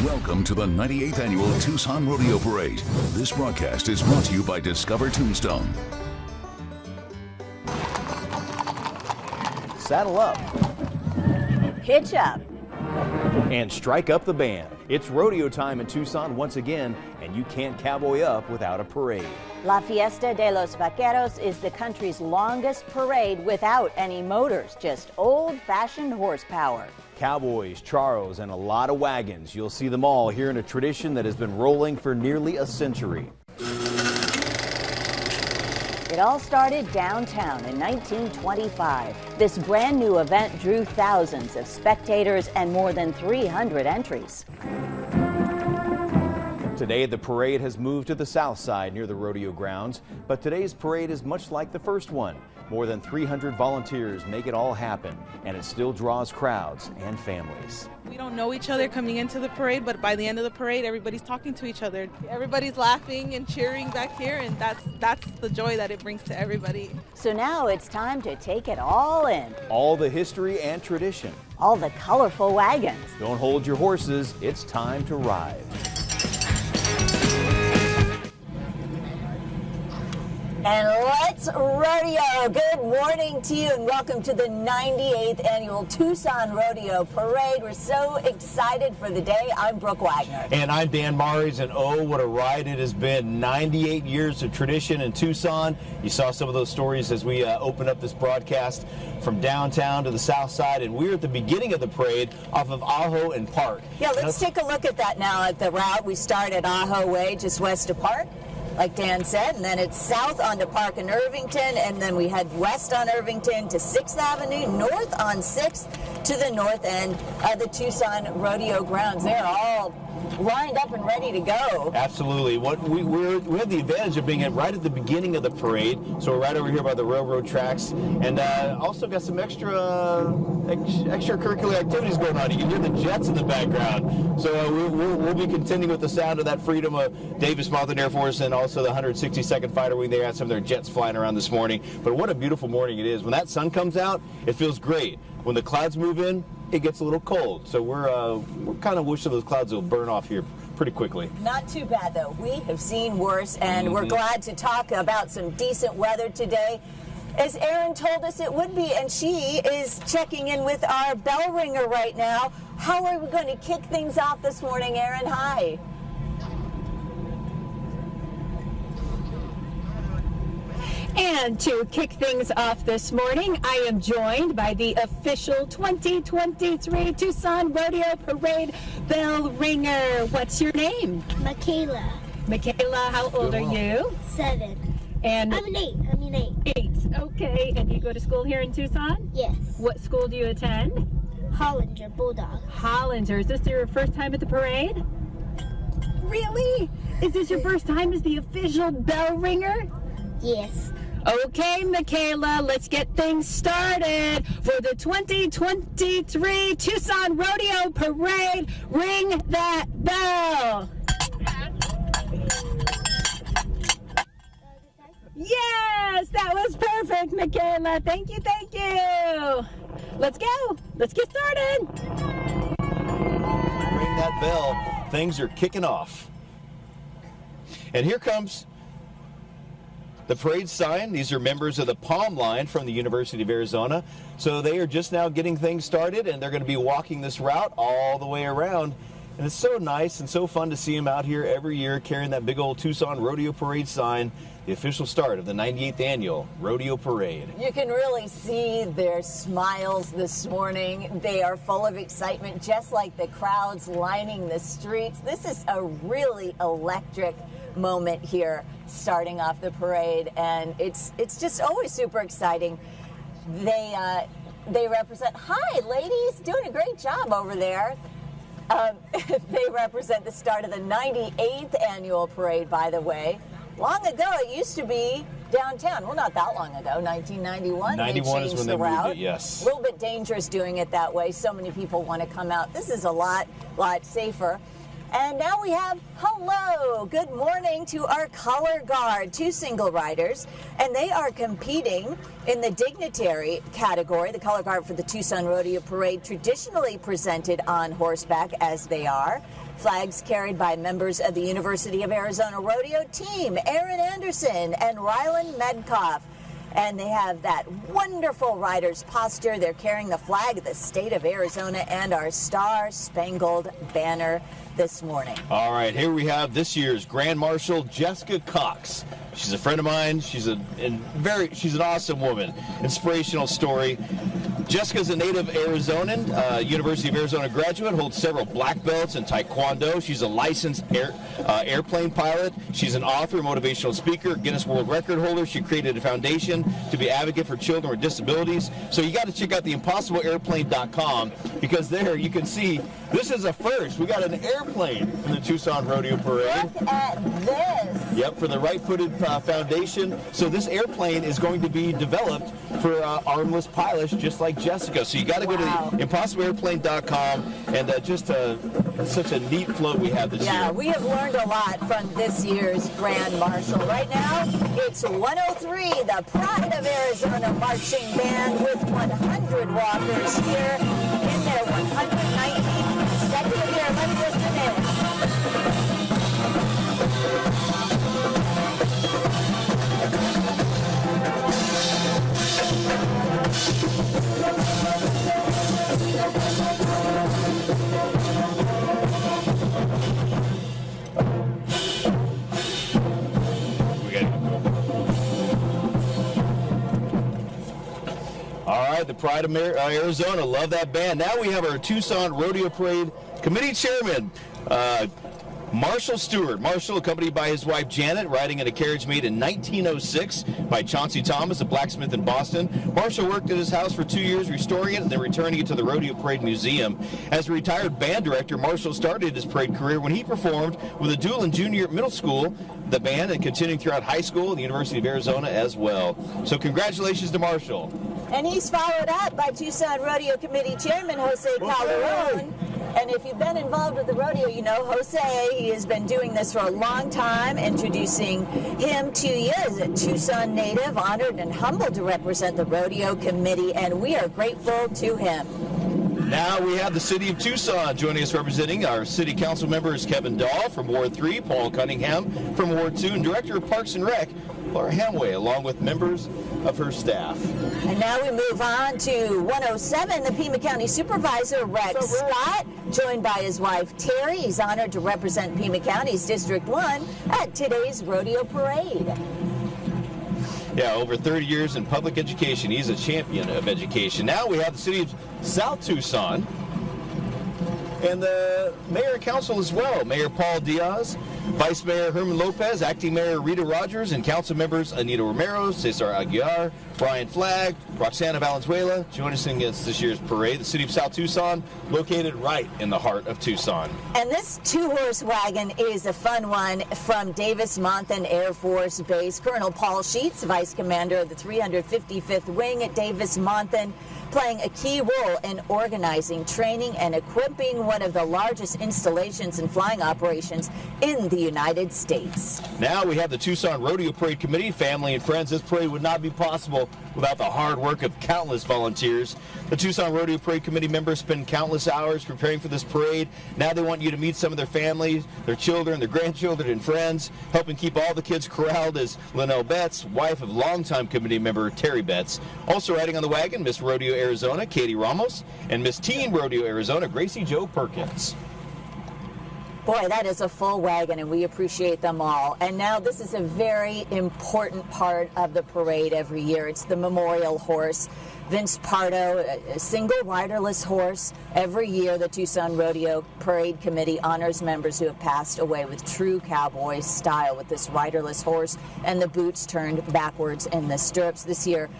Welcome to the 98th Annual Tucson Rodeo Parade. This broadcast is brought to you by Discover Tombstone. Saddle up. Hitch up. And strike up the band. It's rodeo time in Tucson once again, and you can't cowboy up without a parade. La Fiesta de los Vaqueros is the country's longest parade without any motors, just old-fashioned horsepower. Cowboys, charros, and a lot of wagons. You'll see them all here in a tradition that has been rolling for nearly a century. It all started downtown in 1925. This brand new event drew thousands of spectators and more than 300 entries. Today, the parade has moved to the south side near the rodeo grounds, but today's parade is much like the first one. More than 300 volunteers make it all happen, and it still draws crowds and families. We don't know each other coming into the parade, but by the end of the parade, everybody's talking to each other. Everybody's laughing and cheering back here, and that's the joy that it brings to everybody. So now it's time to take it all in. All the history and tradition. All the colorful wagons. Don't hold your horses, it's time to ride. And let's rodeo. Good morning to you and welcome to the 98th Annual Tucson Rodeo Parade. We're so excited for the day. I'm Brooke Wagner. And I'm Dan Mares, and oh, what a ride it has been. 98 years of tradition in Tucson. You saw some of those stories as we opened up this broadcast from downtown to the south side, and we're at the beginning of the parade off of Ajo and Park. Yeah, let's take a look at that now at the route. We start at Ajo Way, just west of Park, like Dan said, and then it's south onto Park and Irvington, and then we head west on Irvington to 6th Avenue, north on 6th to the north end of the Tucson Rodeo grounds. They're all lined up and ready to go. Absolutely. What we have the advantage of being right at the beginning of the parade, so we're right over here by the railroad tracks, and also got some extracurricular activities going on. You can hear the jets in the background, so we'll be continuing with the sound of that Freedom of Davis-Monthan Air Force and also the 162nd Fighter Wing. They had some of their jets flying around this morning. But what a beautiful morning it is. When that sun comes out, it feels great. When the clouds move in, it gets a little cold. So we're kind of wishing those clouds will burn off here pretty quickly. Not too bad, though. We have seen worse, and we're glad to talk about some decent weather today, as Erin told us it would be, and she is checking in with our bell ringer right now. How are we going to kick things off this morning, Erin? Hi. And to kick things off this morning, I am joined by the official 2023 Tucson Rodeo Parade bell ringer. What's your name? Michaela. Michaela, how old are you? 7. And I'm an 8. I'm an 8. 8. Okay. And you go to school here in Tucson? Yes. What school do you attend? Hollinger Bulldog. Hollinger. Is this your first time at the parade? Really? Is this your first time as the official bell ringer? Yes. Okay, Michaela, let's get things started for the 2023 Tucson Rodeo Parade. Ring that bell. Yes, that was perfect, Michaela. Thank you, thank you. Let's go. Let's get started. Ring that bell. Things are kicking off. And here comes the parade sign. These are members of the Palm Line from the University of Arizona. So they are just now getting things started, and they're going to be walking this route all the way around. And it's so nice and so fun to see them out here every year carrying that big old Tucson Rodeo Parade sign, the official start of the 98th Annual Rodeo Parade. You can really see their smiles this morning. They are full of excitement, just like the crowds lining the streets. This is a really electric moment here starting off the parade, and it's just always super exciting. They represent, hi ladies, doing a great job over there. They represent the start of the 98th annual parade, by the way. Long ago, it used to be downtown. Well, not that long ago, 1991. 91 is when they moved it, yes. A little bit dangerous doing it that way. So many people want to come out. This is a lot safer. And now we have hello, good morning to our color guard, 2 single riders, and they are competing in the dignitary category, the color guard for the Tucson Rodeo Parade, traditionally presented on horseback as they are. Flags carried by members of the University of Arizona Rodeo team, Aaron Anderson and Rylan Medkoff. And they have that wonderful rider's posture. They're carrying the flag of the state of Arizona and our Star-Spangled Banner this morning. All right, here we have this year's Grand Marshal, Jessica Cox. She's a friend of mine. She's an awesome woman. Inspirational story. Jessica's a native Arizonan, University of Arizona graduate, holds several black belts in Taekwondo. She's a licensed airplane pilot. She's an author, motivational speaker, Guinness World Record holder. She created a foundation to be advocate for children with disabilities. So you got to check out the impossible-airplane.com, because there you can see this is a first. We got an airplane in the Tucson Rodeo Parade. Look at this. Yep, for the Right-Footed Foundation. So this airplane is going to be developed for armless pilots just like Jessica. So you got to go to impossible-airplane.com, and just such a neat float we have this year. Yeah, we have learned a lot from this year's Grand Marshal. Right now, it's 103, the Pride of Arizona Marching Band with 100 walkers here in their 119th consecutive year. Let's listen in. All right, the Pride of Arizona. Love that band. Now we have our Tucson Rodeo Parade Committee Chairman, Marshall Stewart. Marshall, accompanied by his wife Janet, riding in a carriage made in 1906 by Chauncey Thomas, a blacksmith in Boston. Marshall worked at his house for 2 years, restoring it and then returning it to the Rodeo Parade Museum. As a retired band director, Marshall started his parade career when he performed with the Doolin Junior Middle School, the band, and continuing throughout high school and the University of Arizona as well. So congratulations to Marshall. And he's followed up by Tucson Rodeo Committee Chairman Jose Calderon. And if you've been involved with the rodeo, you know Jose. He has been doing this for a long time. Introducing him to you as a Tucson native, honored and humbled to represent the Rodeo Committee, and we are grateful to him. Now we have the City of Tucson joining us. Representing our City Council member is Kevin Dahl from Ward 3, Paul Cunningham from Ward 2, and Director of Parks and Rec, Laura Hamway, along with members of her staff. And now we move on to 107, the Pima County Supervisor, Rex Scott, joined by his wife, Terry. He's honored to represent Pima County's District 1 at today's rodeo parade. Yeah, over 30 years in public education. He's a champion of education. Now we have the City of South Tucson and the Mayor and Council as well. Mayor Paul Diaz, Vice Mayor Herman Lopez, Acting Mayor Rita Rogers, and Council members Anita Romero, Cesar Aguiar, Brian Flagg, Roxana Valenzuela join us in this year's parade. The City of South Tucson, located right in the heart of Tucson. And this two-horse wagon is a fun one from Davis-Monthan Air Force Base. Colonel Paul Sheets, Vice Commander of the 355th Wing at Davis-Monthan, playing a key role in organizing, training, and equipping one of the largest installations and flying operations in the United States. Now we have the Tucson Rodeo Parade Committee, family and friends. This parade would not be possible without the hard work of countless volunteers. The Tucson Rodeo Parade Committee members spend countless hours preparing for this parade. Now they want you to meet some of their families, their children, their grandchildren, and friends. Helping keep all the kids corralled is Linnell Betts, wife of longtime committee member Terry Betts. Also riding on the wagon, Miss Rodeo Arizona, Katie Ramos, and Miss Teen Rodeo Arizona, Gracie Jo Perkins. Boy, that is a full wagon, and we appreciate them all. And now this is a very important part of the parade every year. It's the memorial horse. Vince Pardo, a single riderless horse. Every year, the Tucson Rodeo Parade Committee honors members who have passed away with true cowboy style with this riderless horse and the boots turned backwards in the stirrups. This year,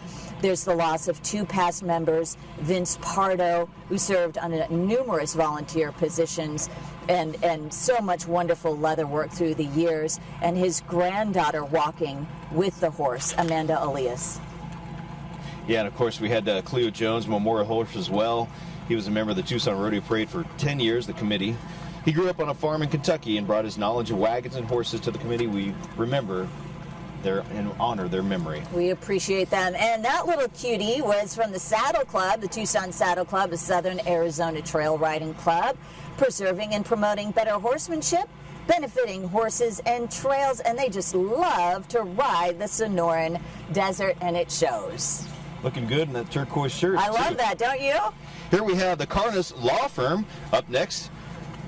there's the loss of two past members, Vince Pardo, who served on numerous volunteer positions and so much wonderful leather work through the years, and his granddaughter walking with the horse, Amanda Elias. Yeah, and of course we had Cleo Jones, memorial horse as well. He was a member of the Tucson Rodeo Parade for 10 years, the committee. He grew up on a farm in Kentucky and brought his knowledge of wagons and horses to the committee. We remember and honor their memory. We appreciate them. And that little cutie was from the Saddle Club, the Tucson Saddle Club, a Southern Arizona trail riding club, preserving and promoting better horsemanship, benefiting horses and trails, and they just love to ride the Sonoran Desert, and it shows. Looking good in that turquoise shirt. I love that, don't you? Here we have the Carnes Law Firm up next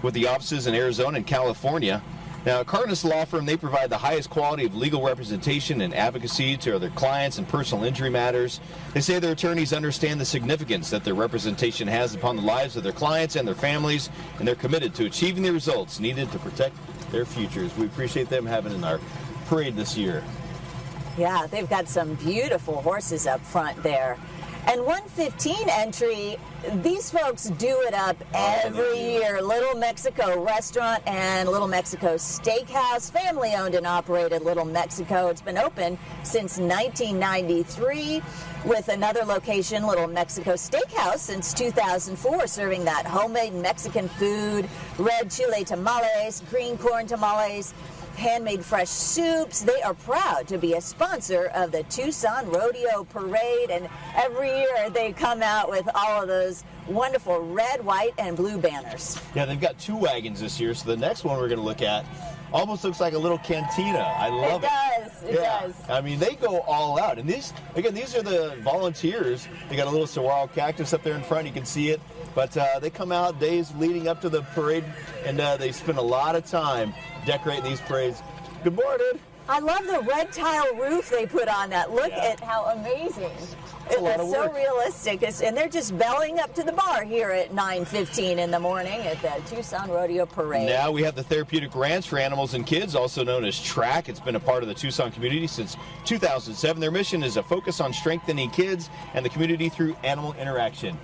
with the offices in Arizona and California. Now, Carnes Law Firm, they provide the highest quality of legal representation and advocacy to their clients in personal injury matters. They say their attorneys understand the significance that their representation has upon the lives of their clients and their families, and they're committed to achieving the results needed to protect their futures. We appreciate them having in our parade this year. Yeah, they've got some beautiful horses up front there. And 115 entry, these folks do it up every year. Little Mexico Restaurant and Little Mexico Steakhouse, family owned and operated Little Mexico. It's been open since 1993 with another location, Little Mexico Steakhouse, since 2004, serving that homemade Mexican food, red chile tamales, green corn tamales, handmade fresh soups. They are proud to be a sponsor of the Tucson Rodeo Parade, and every year they come out with all of those wonderful red, white, and blue banners. Yeah, they've got 2 wagons this year, so the next one we're going to look at almost looks like a little cantina. I love it. It does. I mean, they go all out. And these are the volunteers. They got a little saguaro cactus up there in front. You can see it. But they come out days leading up to the parade, and they spend a lot of time decorating these parades. Good morning. I love the red tile roof they put on that. Look at how amazing. It's so realistic. And they're just belling up to the bar here at 9:15 in the morning at the Tucson Rodeo Parade. Now we have the Therapeutic Ranch for Animals and Kids, also known as TRAC. It's been a part of the Tucson community since 2007. Their mission is a focus on strengthening kids and the community through animal interaction.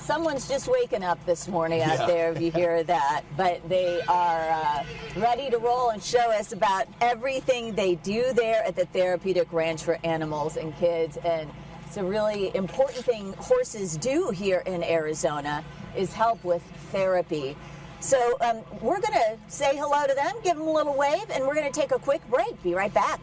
Someone's just waking up this morning out there, if you hear that. But they are ready to roll and show us about everything they do there at the Therapeutic Ranch for Animals and Kids. And it's a really important thing horses do here in Arizona is help with therapy. So we're going to say hello to them, give them a little wave, and we're going to take a quick break. Be right back.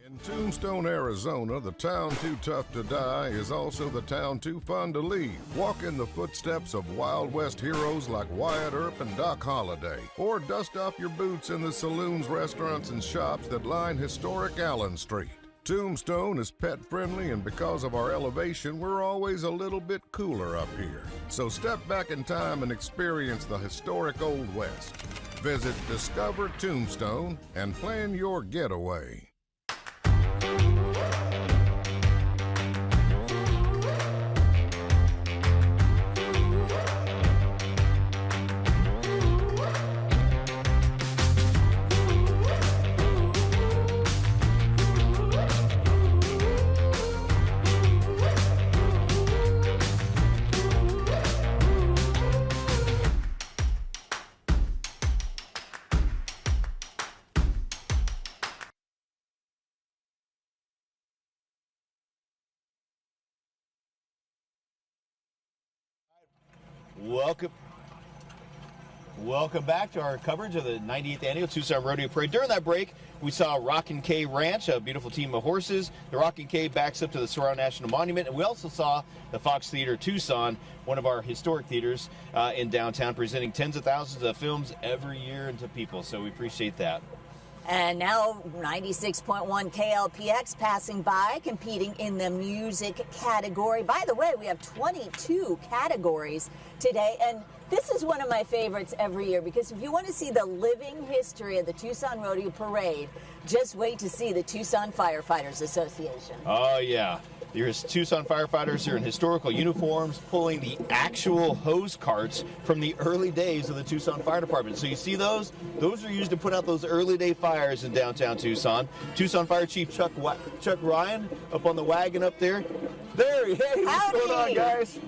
In Tombstone, Arizona, the town too tough to die is also the town too fun to leave. Walk in the footsteps of Wild West heroes like Wyatt Earp and Doc Holliday, or dust off your boots in the saloons, restaurants, and shops that line historic Allen Street. Tombstone is pet-friendly, and because of our elevation, we're always a little bit cooler up here. So step back in time and experience the historic Old West. Visit Discover Tombstone and plan your getaway. Welcome back to our coverage of the 98th Annual Tucson Rodeo Parade. During that break, we saw Rockin' K Ranch, a beautiful team of horses. The Rockin' K backs up to the Saguaro National Monument, and we also saw the Fox Theater Tucson, one of our historic theaters in downtown, presenting tens of thousands of films every year to people, so we appreciate that. And now 96.1 KLPX passing by, competing in the music category. By the way, we have 22 categories today, and this is one of my favorites every year because if you want to see the living history of the Tucson Rodeo Parade, just wait to see the Tucson Firefighters Association. Oh, yeah. There's Tucson firefighters here in historical uniforms pulling the actual hose carts from the early days of the Tucson Fire Department. So you see those? Those are used to put out those early day fires in downtown Tucson. Tucson Fire Chief Chuck Ryan up on the wagon up there. There, hey, what's going on, guys?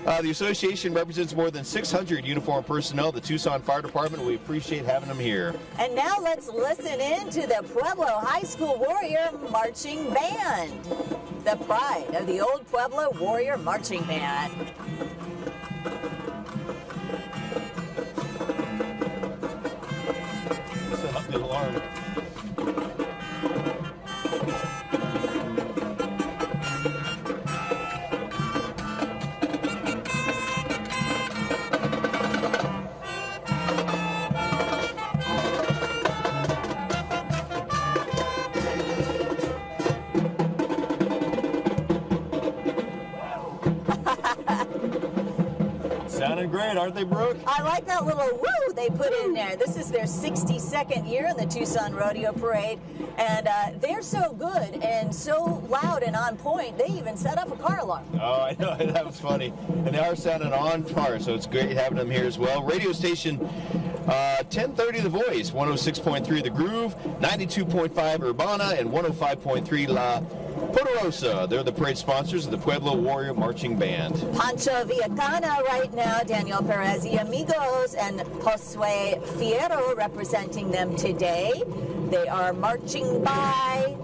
The association represents more than 600 uniformed personnel, the Tucson Fire Department. We appreciate having them here. And now let's listen in to the Pueblo High School Warrior Marching Band, the pride of the old Pueblo Warrior Marching Band. Set up the alarm. Sounding great, aren't they, Brooke? I like that little woo they put in there. This is their 62nd year in the Tucson Rodeo Parade, and they're so good and so loud and on point, they even set up a car alarm. Oh, I know, that was funny. And they are sounding on par, so it's great having them here as well. Radio station 1030 The Voice, 106.3 The Groove, 92.5 Urbana, and 105.3 La Poderosa. They're the parade sponsors of the Pueblo Warrior Marching Band. Pancho Villacana right now, Daniel Perez y Amigos, and Josue Fierro representing them today. They are marching by,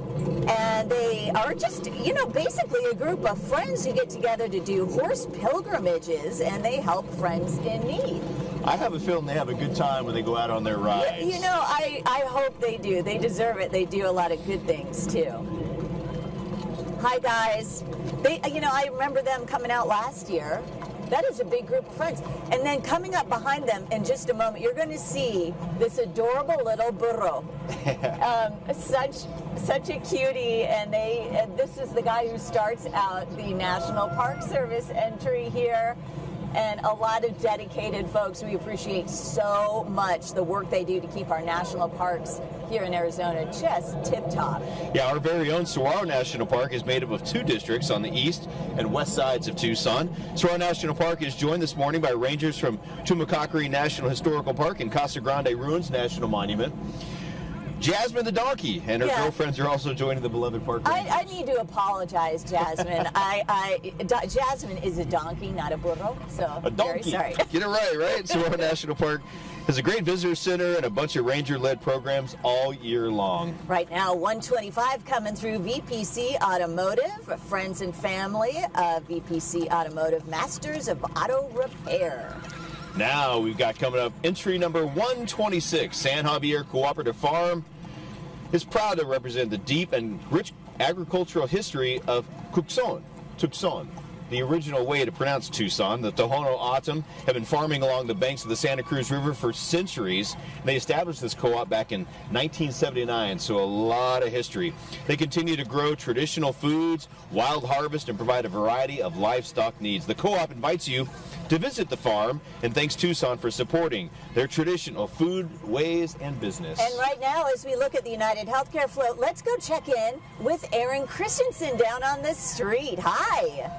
and they are just, you know, basically a group of friends who get together to do horse pilgrimages, and they help friends in need. I have a feeling they have a good time when they go out on their rides. You know, I hope they do. They deserve it. They do a lot of good things, too. Hi, guys. I remember them coming out last year. That is a big group of friends. And then coming up behind them in just a moment, you're going to see this adorable little burro. Such a cutie. And this is the guy who starts out the National Park Service entry here. And a lot of dedicated folks. We appreciate so much the work they do to keep our national parks here in Arizona just tip-top. Yeah, our very own Saguaro National Park is made up of 2 districts on the east and west sides of Tucson. Saguaro National Park is joined this morning by rangers from Tumacacori National Historical Park and Casa Grande Ruins National Monument. Jasmine the donkey and her girlfriends are also joining the beloved park. I need to apologize, Jasmine. Jasmine is a donkey, not a burro. So a donkey. Very sorry. Get it right? Saguaro National Park has a great visitor center and a bunch of ranger-led programs all year long. Right now, 125 coming through VPC Automotive, friends and family of VPC Automotive, masters of auto repair. Now we've got coming up entry number 126, San Javier Cooperative Farm is proud to represent the deep and rich agricultural history of Tucson. The original way to pronounce Tucson, the Tohono O'odham, have been farming along the banks of the Santa Cruz River for centuries. They established this co-op back in 1979, so a lot of history. They continue to grow traditional foods, wild harvest, and provide a variety of livestock needs. The co-op invites you to visit the farm and thanks Tucson for supporting their traditional food, ways, and business. And right now, as we look at the United Healthcare float, let's go check in with Aaron Christensen down on the street. Hi.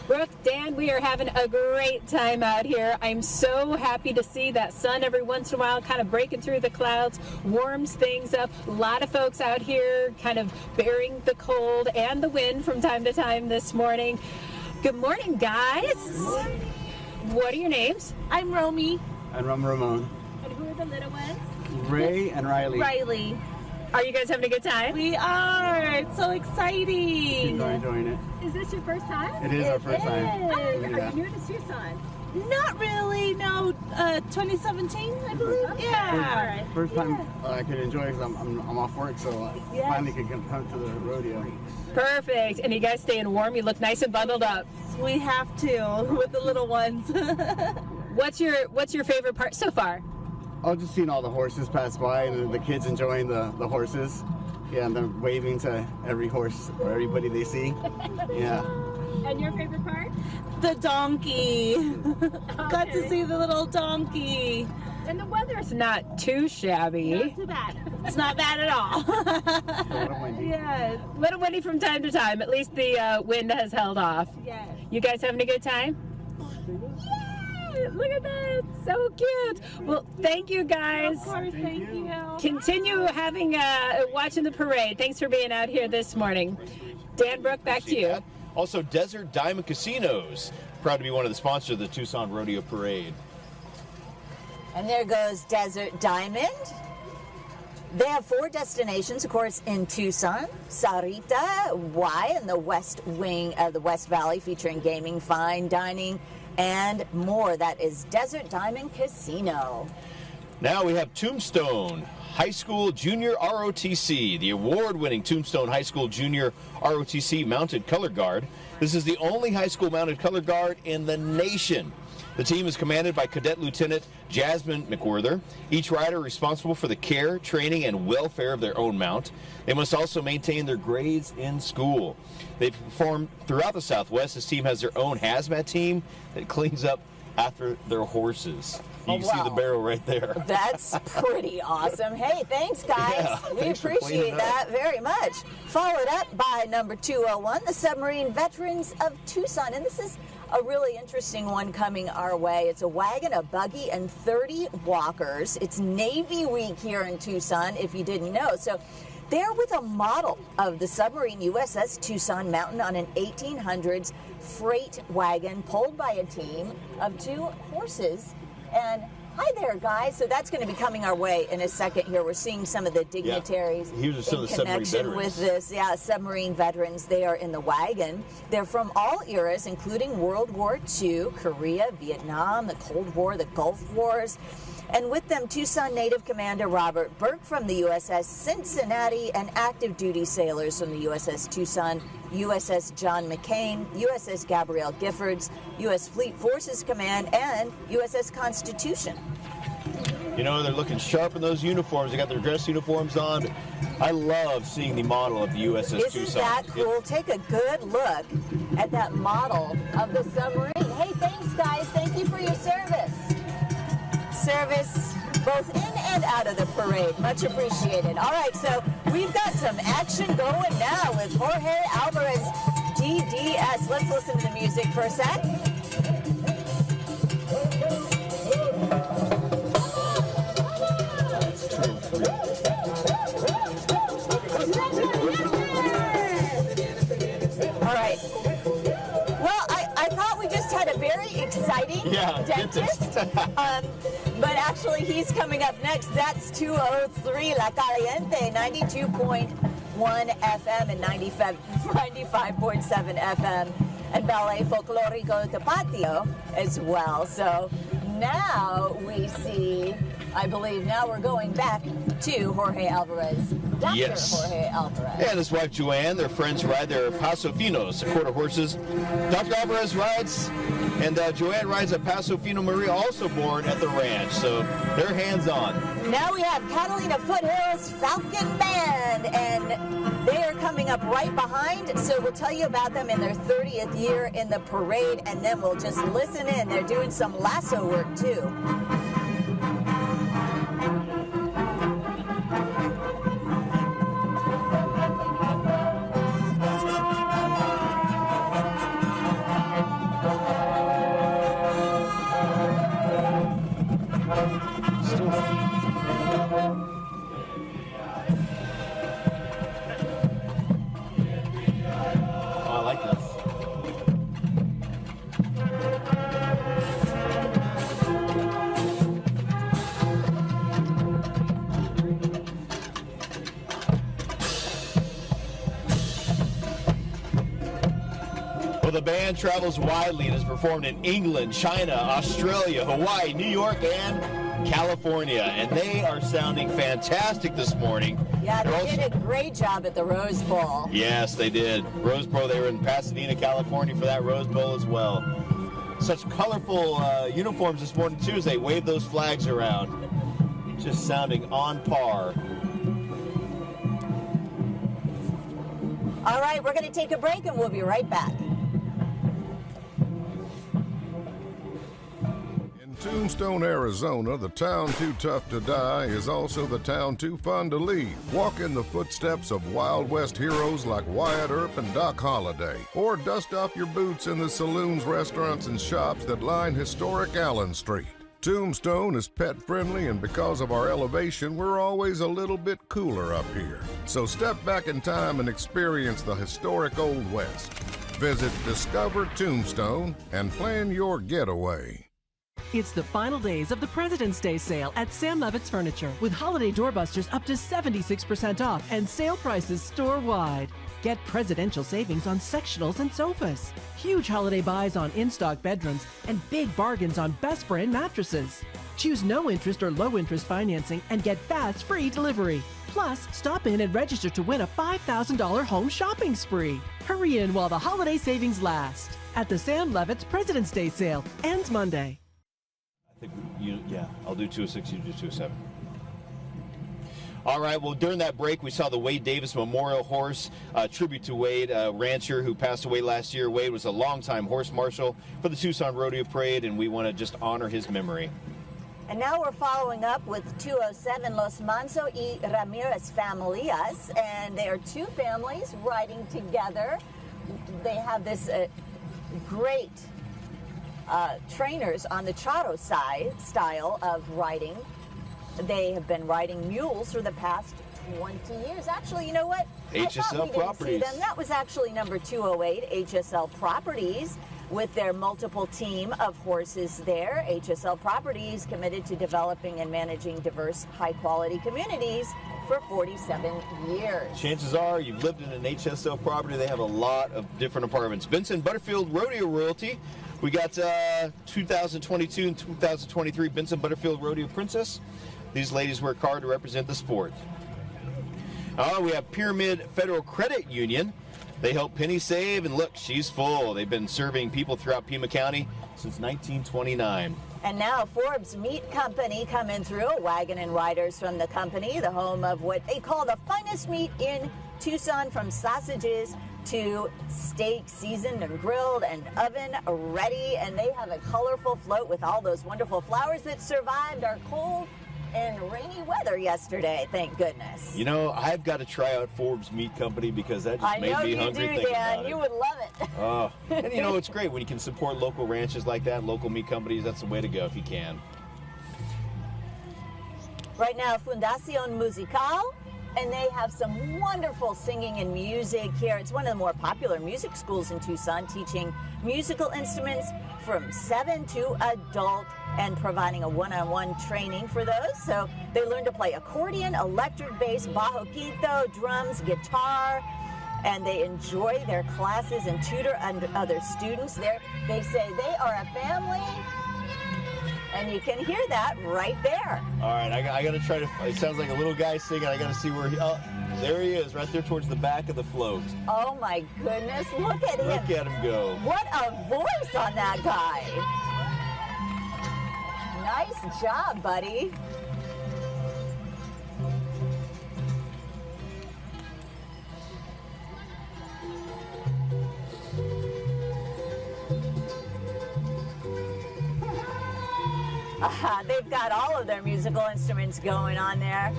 Brooke, Dan, we are having a great time out here. I'm so happy to see that sun every once in a while kind of breaking through the clouds, warms things up. A lot of folks out here kind of bearing the cold and the wind from time to time this morning. Good morning, guys. What are your names? I'm Romy. And I'm Ramon. And who are the little ones? Ray and Riley. Riley. Are you guys having a good time? We are. It's so exciting. We're enjoying it. Is this your first time? It is our first time. Are Yeah. you new to Tucson? Not really. No. 2017, I believe. Yeah. First time I could enjoy because I'm off work, so I finally could come to the rodeo. Perfect. And you guys staying warm? You look nice and bundled up. We have to with the little ones. What's your favorite part so far? I was just seeing all the horses pass by and the kids enjoying the horses. Yeah, and they're waving to every horse or everybody they see. Yeah. And your favorite part? The donkey. Got to Okay. see the little donkey. And the weather's not too shabby. Not too bad. It's not bad at all. A little windy. Yes. Little windy from time to time. At least the wind has held off. Yes. You guys having a good time? Yay! Look at that. So cute. Well, thank you guys. Of course. Thank you. Continue having watching the parade. Thanks for being out here this morning. Dan Brooke, back to you. Also, Desert Diamond Casinos. proud to be one of the sponsors of the Tucson Rodeo Parade. And there goes Desert Diamond. They have 4 destinations, of course, in Tucson. Sarita, Y, in the west wing of the West Valley, featuring gaming, fine dining, and more. That is Desert Diamond Casino. Now we have Tombstone High School Junior ROTC, the award-winning Tombstone High School Junior ROTC mounted color guard. This is the only high school mounted color guard in the nation. The team is commanded by Cadet Lieutenant Jasmine McWhirter, each rider responsible for the care, training, and welfare of their own mount. They must also maintain their grades in school. They perform throughout the Southwest. This team has their own hazmat team that cleans up after their horses. You can see the barrel right there. That's pretty awesome. Hey, thanks, guys. Yeah, we appreciate that very much. Followed up by number 201, the Submarine Veterans of Tucson. And this is a really interesting one coming our way. It's a wagon, a buggy, and 30 walkers. It's Navy Week here in Tucson, if you didn't know. So they're with a model of the submarine USS Tucson mounted on an 1800s freight wagon pulled by a team of 2 horses. And hi there, guys. So that's going to be coming our way in a second here. We're seeing some of the dignitaries in connection with this. Yeah, submarine veterans. They are in the wagon. They're from all eras, including World War II, Korea, Vietnam, the Cold War, the Gulf Wars. And with them, Tucson Native Commander Robert Burke from the USS Cincinnati and active duty sailors from the USS Tucson, USS John McCain, USS Gabrielle Giffords, U.S. Fleet Forces Command, and USS Constitution. You know, they're looking sharp in those uniforms. They got their dress uniforms on. I love seeing the model of the USS Tucson. Isn't that cool? Take a good look at that model of the submarine. Hey, thanks, guys. Thank you for your service. Service both in and out of the parade. Much appreciated. All right, so we've got some action going now with Jorge Alvarez, DDS. Let's listen to the music for a sec. All right. Well, I thought we just had a very exciting dentist. But actually, he's coming up next. That's 203 La Caliente, 92.1 FM and 95.7 FM, and Ballet Folklorico de Patio as well. So now we see, I believe now we're going back to Jorge Alvarez. Dr. Jorge Alvarez. And his wife Joanne, their friends ride their Paso Finos, a quarter horses. Dr. Alvarez rides, and Joanne rides a Paso Fino Maria, also born at the ranch. So they're hands-on. Now we have Catalina Foothills Falcon Band, and they are coming up right behind. So we'll tell you about them in their 30th year in the parade, and then we'll just listen in. They're doing some lasso work too. I like this. Well, the band travels widely and has performed in England, China, Australia, Hawaii, New York, and California, and they are sounding fantastic this morning. Yeah, they did a great job at the Rose Bowl. Yes, they did. Rose Bowl, they were in Pasadena, California for that Rose Bowl as well. Such colorful uniforms this morning, too, as they wave those flags around. Just sounding on par. All right, we're going to take a break, and we'll be right back. Tombstone, Arizona, the town too tough to die is also the town too fun to leave. Walk in the footsteps of Wild West heroes like Wyatt Earp and Doc Holliday, or dust off your boots in the saloons, restaurants, and shops that line historic Allen Street. Tombstone is pet-friendly, and because of our elevation, we're always a little bit cooler up here. So step back in time and experience the historic Old West. Visit Discover Tombstone and plan your getaway. It's the final days of the President's Day sale at Sam Levitt's Furniture with holiday doorbusters up to 76% off and sale prices store-wide. Get presidential savings on sectionals and sofas. Huge holiday buys on in-stock bedrooms and big bargains on best brand mattresses. Choose no interest or low interest financing and get fast free delivery. Plus, stop in and register to win a $5,000 home shopping spree. Hurry in while the holiday savings last. At the Sam Levitt's President's Day sale ends Monday. I think I'll do 206, you do 207. All right, well, during that break, we saw the Wade Davis Memorial Horse tribute to Wade, a rancher who passed away last year. Wade was a longtime horse marshal for the Tucson Rodeo Parade, and we want to just honor his memory. And now we're following up with 207 Los Manso y Ramirez Familias, and they are two families riding together. They have this great trainers on the Charo style of riding. They have been riding mules for the past 20 years. Actually, you know what? HSL Properties. See them. That was actually number 208, HSL Properties, with their multiple team of horses there. HSL Properties committed to developing and managing diverse, high-quality communities for 47 years. Chances are you've lived in an HSL property. They have a lot of different apartments. Benson Butterfield Rodeo Royalty. We got 2022 and 2023 Benson Butterfield Rodeo Princess. These ladies work hard to represent the sport. We have Pyramid Federal Credit Union. They help Penny save, and look, she's full. They've been serving people throughout Pima County since 1929. And now Forbes Meat Company coming through, wagon and riders from the company, the home of what they call the finest meat in Tucson, from sausages to steak, seasoned and grilled and oven ready. And they have a colorful float with all those wonderful flowers that survived our cold and rainy weather yesterday, thank goodness. You know, I've got to try out Forbes Meat Company because that just made me hungry thinking about it. You would love it. Oh, and you know, it's great when you can support local ranches like that, local meat companies. That's the way to go if you can. Right now, Fundación Musical, and they have some wonderful singing and music here. It's one of the more popular music schools in Tucson, teaching musical instruments from 7 to adult and providing a one-on-one training for those. So they learn to play accordion, electric bass, bajo quinto, drums, guitar, and they enjoy their classes and tutor other students. They say they are a family, and you can hear that right there. All right, I got to try to, it sounds like a little guy singing. I got to see where there he is, right there towards the back of the float. Oh my goodness, look at him. Look at him go. What a voice on that guy. Nice job, buddy. They've got all of their musical instruments going on there.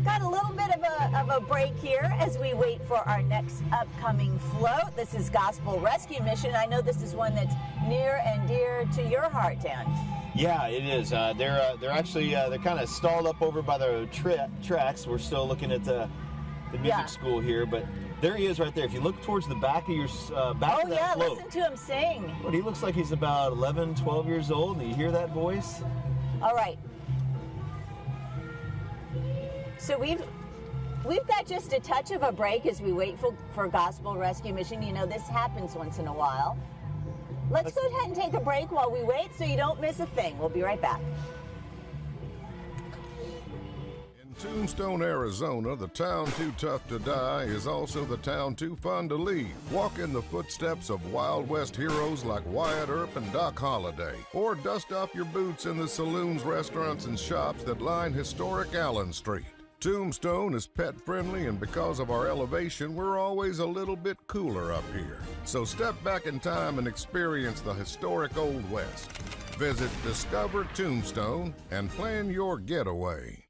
Got a little bit of a break here as we wait for our next upcoming float. This is Gospel Rescue Mission. I know this is one that's near and dear to your heart, Dan. Yeah, it is. They're actually they're kind of stalled up over by the tracks. We're still looking at the music school here, but there he is right there. If you look towards the back of your back of that float. Listen to him sing. But he looks like he's about 11, 12 years old. Do you hear that voice? All right. So we've got just a touch of a break as we wait for Gospel Rescue Mission. You know, this happens once in a while. Let's go ahead and take a break while we wait so you don't miss a thing. We'll be right back. In Tombstone, Arizona, the town too tough to die is also the town too fun to leave. Walk in the footsteps of Wild West heroes like Wyatt Earp and Doc Holliday, or dust off your boots in the saloons, restaurants, and shops that line historic Allen Street. Tombstone is pet-friendly, and because of our elevation, we're always a little bit cooler up here. So step back in time and experience the historic Old West. Visit Discover Tombstone and plan your getaway.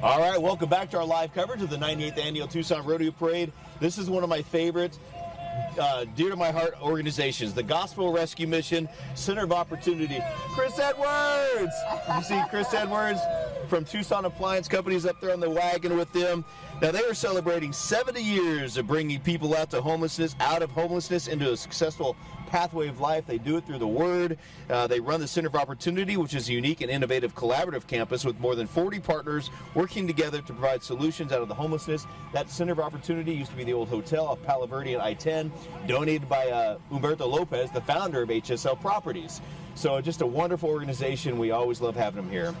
All right, welcome back to our live coverage of the 98th Annual Tucson Rodeo Parade. This is one of my favorite, dear to my heart organizations, the Gospel Rescue Mission Center of Opportunity. Chris Edwards! You see Chris Edwards from Tucson Appliance Companies up there on the wagon with them. Now, they are celebrating 70 years of bringing people out of homelessness into a successful pathway of life. They do it through the Word. They run the Center of Opportunity, which is a unique and innovative collaborative campus with more than 40 partners working together to provide solutions out of the homelessness. That Center of Opportunity used to be the old hotel off Palo Verde and I-10, donated by Humberto Lopez, the founder of HSL Properties. So just a wonderful organization. We always love having them here.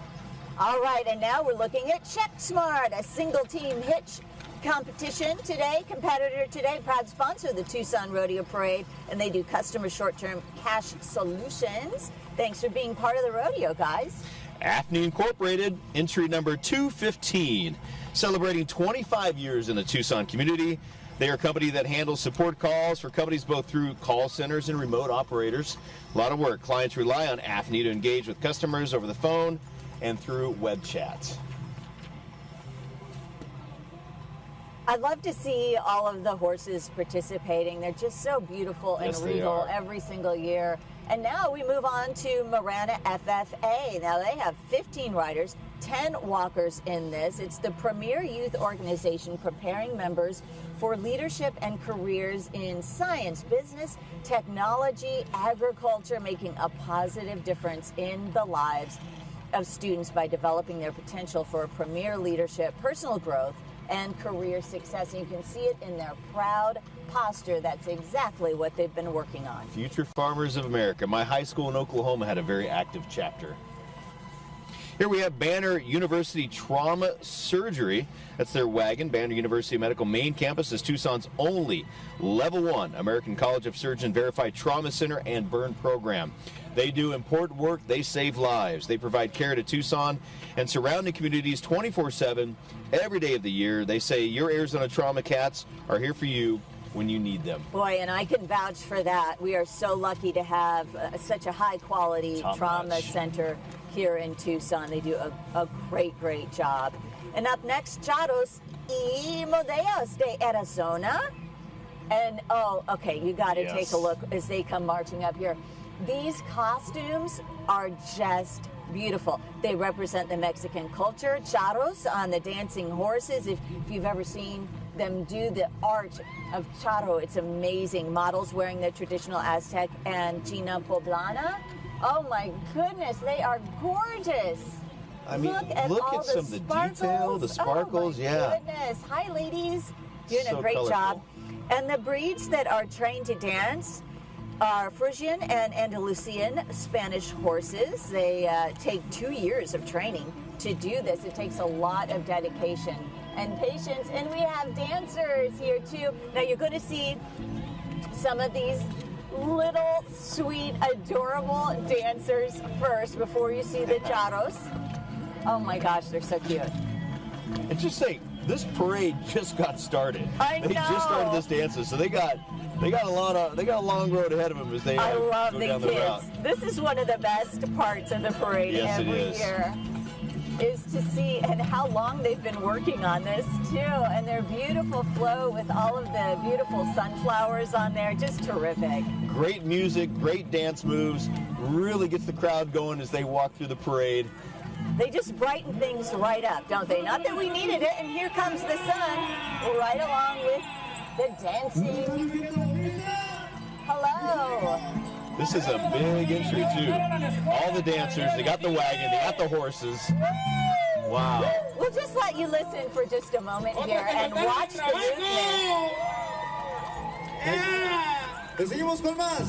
All right, and now we're looking at Check Smart, a single-team hitch competition today, competitor today, proud sponsor of the Tucson Rodeo Parade, and they do customer short-term cash solutions. Thanks for being part of the rodeo, guys. AFNI Incorporated, entry number 215, celebrating 25 years in the Tucson community. They are a company that handles support calls for companies both through call centers and remote operators. A lot of work. Clients rely on AFNI to engage with customers over the phone and through web chat. I'd love to see all of the horses participating. They're just so beautiful and regal every single year. And now we move on to Marana FFA. Now they have 15 riders, 10 walkers in this. It's the premier youth organization preparing members for leadership and careers in science, business, technology, agriculture, making a positive difference in the lives of students by developing their potential for premier leadership, personal growth, and career success. And you can see it in their proud posture. That's exactly what they've been working on. Future Farmers of America. My high school in Oklahoma had a very active chapter. Here we have Banner University Trauma Surgery. That's their wagon. Banner University Medical main campus is Tucson's only Level 1 American College of Surgeons verified trauma center and burn program. They do important work. They save lives. They provide care to Tucson and surrounding communities 24/7, every day of the year. They say your Arizona trauma cats are here for you when you need them. Boy, and I can vouch for that. We are so lucky to have such a high-quality trauma center here in Tucson. They do a great, great job. And up next, Charros y Modelos de Arizona. And, oh, okay, you got to take a look as they come marching up here. These costumes are just beautiful. They represent the Mexican culture. Charros on the dancing horses. If you've ever seen them do the arch of charro, it's amazing. Models wearing the traditional Aztec and China Poblana. Oh my goodness, they are gorgeous. I mean, look at some of the detail, the sparkles, oh my goodness. Hi, ladies. Doing a great job. And the breeds that are trained to dance are Frisian and Andalusian Spanish horses. They take 2 years of training to do this. It takes a lot of dedication and patience. And we have dancers here too. Now you're going to see some of these little sweet, adorable dancers first before you see the charros. Oh my gosh, they're so cute. And just say, this parade just got started. I know. They just started this dancing, so they got a long road ahead of them as they I love go the down kids. the route. This is one of the best parts of the parade every year. Is to see and how long they've been working on this too, and their beautiful flow with all of the beautiful sunflowers on there, just terrific. Great music, great dance moves, really gets the crowd going as they walk through the parade. They just brighten things right up, don't they? Not that we needed it, and here comes the sun right along with the dancing. Hello. This is a big entry too. All the dancers, they got the wagon, they got the horses. Wow. We'll just let you listen for just a moment here and watch the movement. Seguimos con más.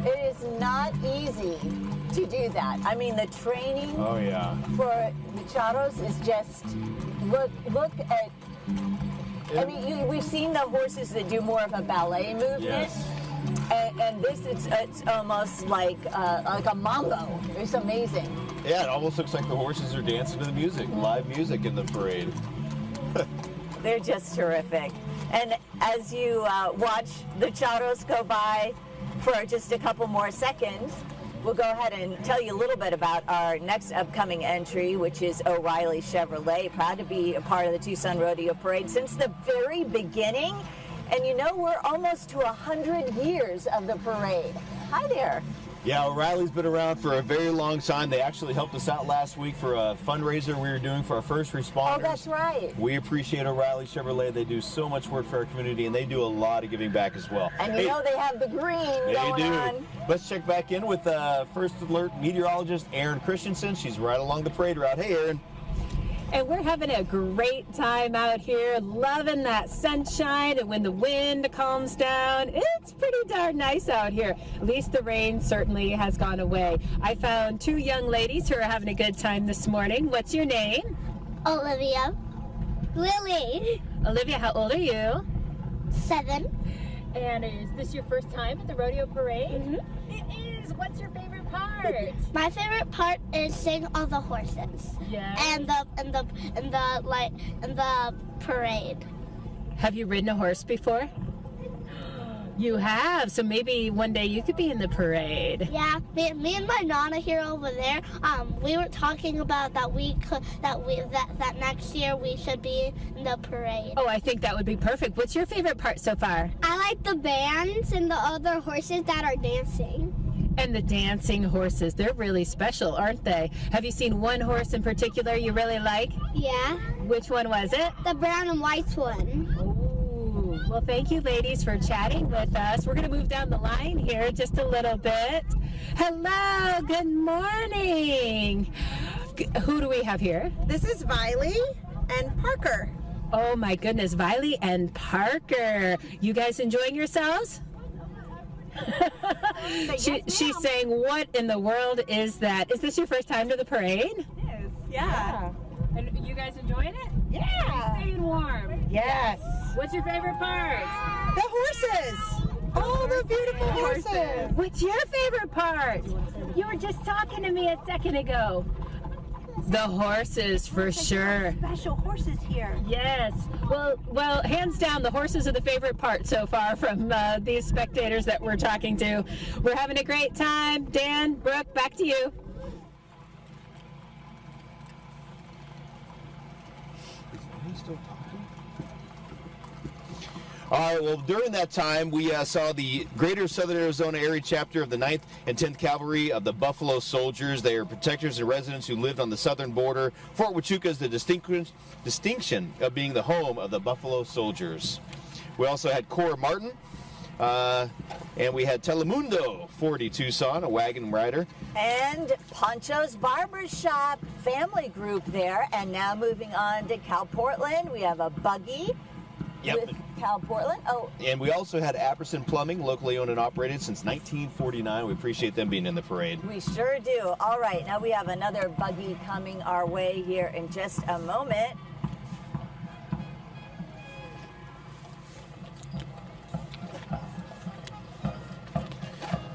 It is not easy to do that. I mean, the training for the charros is just, look at I mean, we've seen the horses that do more of a ballet movement. Yes. And this, it's almost like a mambo. It's amazing. Yeah, it almost looks like the horses are dancing to the music, live music in the parade. They're just terrific. And as you watch the charros go by for just a couple more seconds, we'll go ahead and tell you a little bit about our next upcoming entry, which is O'Reilly Chevrolet. Proud to be a part of the Tucson Rodeo Parade since the very beginning. And you know, we're almost to 100 years of the parade. Hi there. Yeah, O'Reilly's been around for a very long time. They actually helped us out last week for a fundraiser we were doing for our first responders. Oh, that's right. We appreciate O'Reilly Chevrolet. They do so much work for our community, and they do a lot of giving back as well. And you know they have the green going on. Let's check back in with First Alert meteorologist Erin Christensen. She's right along the parade route. Hey, Erin. And we're having a great time out here, loving that sunshine, and when the wind calms down, it's pretty darn nice out here. At least the rain certainly has gone away. I found two young ladies who are having a good time this morning. What's your name? Olivia. Lily. Olivia, how old are you? 7. And is this your first time at the rodeo parade? Mm-hmm. It is. What's your favorite part? My favorite part is seeing all the horses. Yeah. And the parade. Have you ridden a horse before? You have. So maybe one day you could be in the parade. Yeah. Me and my nana here over there. We were talking about that that next year we should be in the parade. Oh, I think that would be perfect. What's your favorite part so far? I like the bands and the other horses that are dancing. And the dancing horses, they're really special, aren't they? Have you seen one horse in particular you really like? Yeah. Which one was it? The brown and white one. Ooh. Well, thank you, ladies, for chatting with us. We're going to move down the line here just a little bit. Hello, good morning. Who do we have here? This is Viley and Parker. Oh, my goodness, Viley and Parker. You guys enjoying yourselves? She's saying, what in the world is that? Is this your first time to the parade? It is. Yeah. And you guys enjoying it? Yeah. Staying warm? Yes. What's your favorite part? The horses. Oh, the beautiful horses. What's your favorite part? You were just talking to me a second ago. The horses, for sure. Special horses here. Yes. Well, hands down, the horses are the favorite part so far from these spectators that we're talking to. We're having a great time. Dan, Brooke, back to you. All right, well, during that time, we saw the Greater Southern Arizona Area Chapter of the 9th and 10th Cavalry of the Buffalo Soldiers. They are protectors and residents who lived on the southern border. Fort Huachuca is the distinction of being the home of the Buffalo Soldiers. We also had Cora Martin, and we had Telemundo 40 Tucson, a wagon rider. And Poncho's Barbershop family group there. And now moving on to Cal Portland, we have a buggy. Yep. With Cal Portland. Oh. And we also had Apperson Plumbing, locally owned and operated since 1949. We appreciate them being in the parade. We sure do. All right, now we have another buggy coming our way here in just a moment.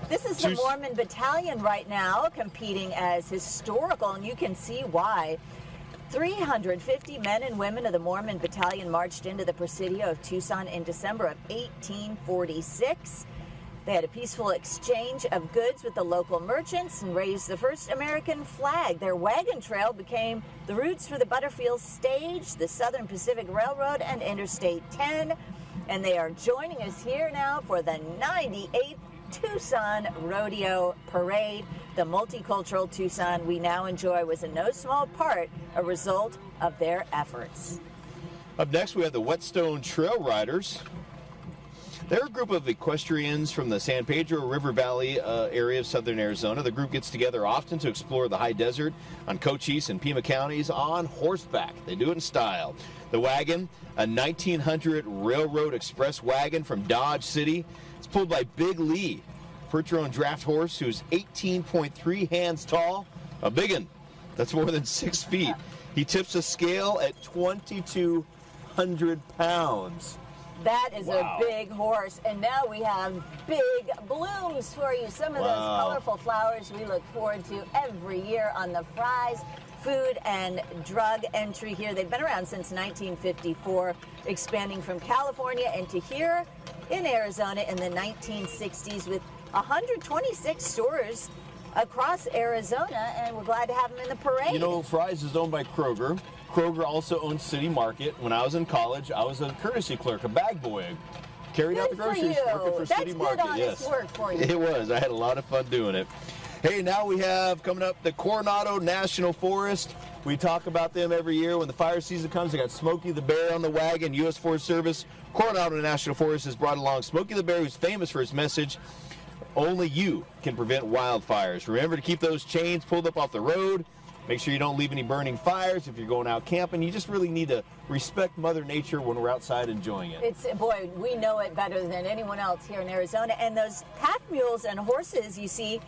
This is the Mormon Battalion right now competing as historical, and you can see why. 350 men and women of the Mormon Battalion marched into the Presidio of Tucson in December of 1846. They had a peaceful exchange of goods with the local merchants and raised the first American flag. Their wagon trail became the routes for the Butterfield Stage, the Southern Pacific Railroad, and Interstate 10. And they are joining us here now for the 98th Tucson Rodeo Parade. The multicultural Tucson we now enjoy was in no small part a result of their efforts. Up next, we have the Whetstone Trail Riders. They're a group of equestrians from the San Pedro River Valley area of southern Arizona. The group gets together often to explore the high desert on Cochise and Pima counties on horseback. They do it in style. The wagon, a 1900 Railroad Express wagon from Dodge City. It's pulled by Big Lee, Percheron draft horse, who's 18.3 hands tall. A big one. That's more than 6 feet. He tips a scale at 22 100 pounds. That is Wow. a big horse. And now we have big blooms for you. Some of those colorful flowers we look forward to every year on the Fry's Food and Drug entry here. They've been around since 1954, expanding from California into here in Arizona in the 1960s with 126 stores across Arizona, and we're glad to have them in the parade. You know, Fry's is owned by Kroger. Kroger also owns City Market. When I was in college, I was a courtesy clerk, a bag boy. Carried out the groceries, working for City Market. That's good, honest work for you. It was. I had a lot of fun doing it. Hey, now we have coming up the Coronado National Forest. We talk about them every year when the fire season comes. They got Smokey the Bear on the wagon, U.S. Forest Service. Coronado National Forest has brought along Smokey the Bear, who's famous for his message, only you can prevent wildfires. Remember to keep those chains pulled up off the road. Make sure you don't leave any burning fires if you're going out camping. You just really need to respect Mother Nature when we're outside enjoying it. Boy, we know it better than anyone else here in Arizona. And those pack mules and horses, you see,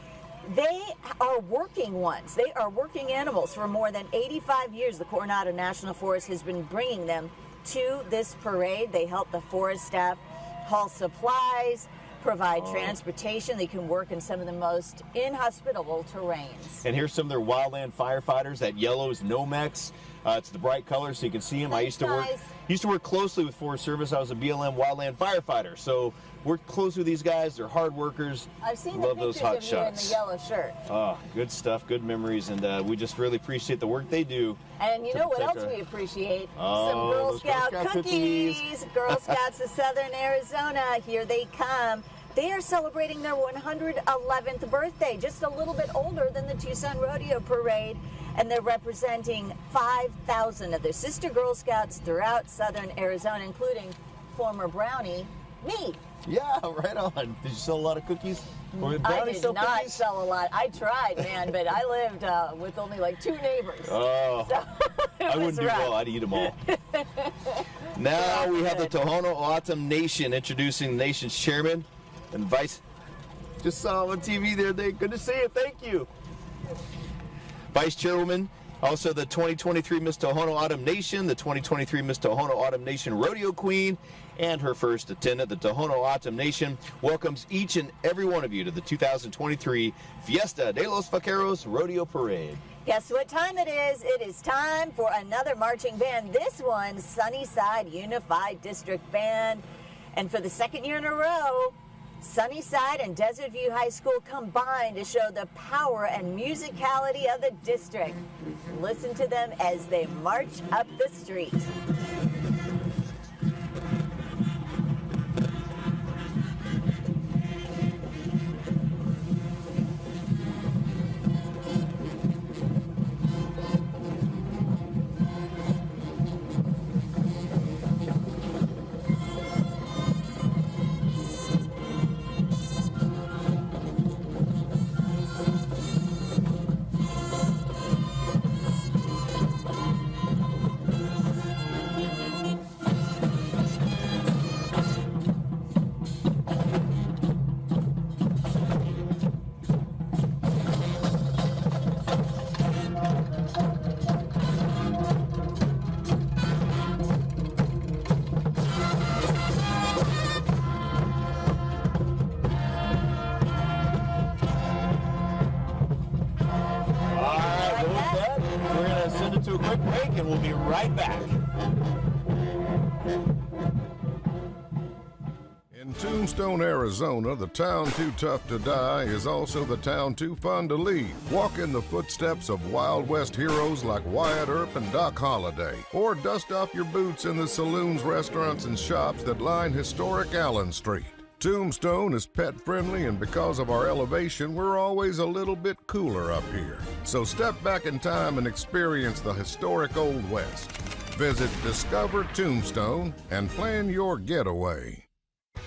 they are working ones. They are working animals. For more than 85 years, the Coronado National Forest has been bringing them to this parade. They help the forest staff haul supplies, provide transportation. They can work in some of the most inhospitable terrains. And here's some of their wildland firefighters. That yellow is Nomex. It's the bright color so you can see them. I used to work closely with Forest Service. I was a BLM wildland firefighter, so worked closely with these guys. They're hard workers. I've seen Love the those pictures hot of shots. you in the yellow shirt. Oh, good stuff, good memories, and we just really appreciate the work they do. And you know what else we appreciate? Some Girl Scout cookies. Girl Scouts of Southern Arizona, here they come. They are celebrating their 111th birthday, just a little bit older than the Tucson Rodeo Parade, and they're representing 5,000 of their sister Girl Scouts throughout Southern Arizona, including former Brownie, me. Yeah, right on. Did you sell a lot of cookies? I did not sell a lot. I tried, man, but I lived with only like 2 neighbors. Oh, so I wouldn't do well. I'd eat them all. Now we have the Tohono O'odham Nation introducing the nation's chairman and vice. Just saw him on TV the other day. Good to see you. Thank you. Vice Chairwoman, also the 2023 Miss Tohono O'odham Nation, the 2023 Miss Tohono O'odham Nation Rodeo Queen, and her first attendant. The Tohono O'odham Nation welcomes each and every one of you to the 2023 Fiesta de los Vaqueros Rodeo Parade. Guess what time it is? It is time for another marching band. This one, Sunnyside Unified District Band. And for the second year in a row, Sunnyside and Desert View High School combined to show the power and musicality of the district. Listen to them as they march up the street. To a quick break and we'll be right back. In Tombstone, Arizona, the town too tough to die is also the town too fun to leave. Walk in the footsteps of Wild West heroes like Wyatt Earp and Doc Holliday, or dust off your boots in the saloons, restaurants, and shops that line historic Allen Street. Tombstone is pet-friendly, and because of our elevation, we're always a little bit cooler up here. So step back in time and experience the historic Old West. Visit Discover Tombstone and plan your getaway.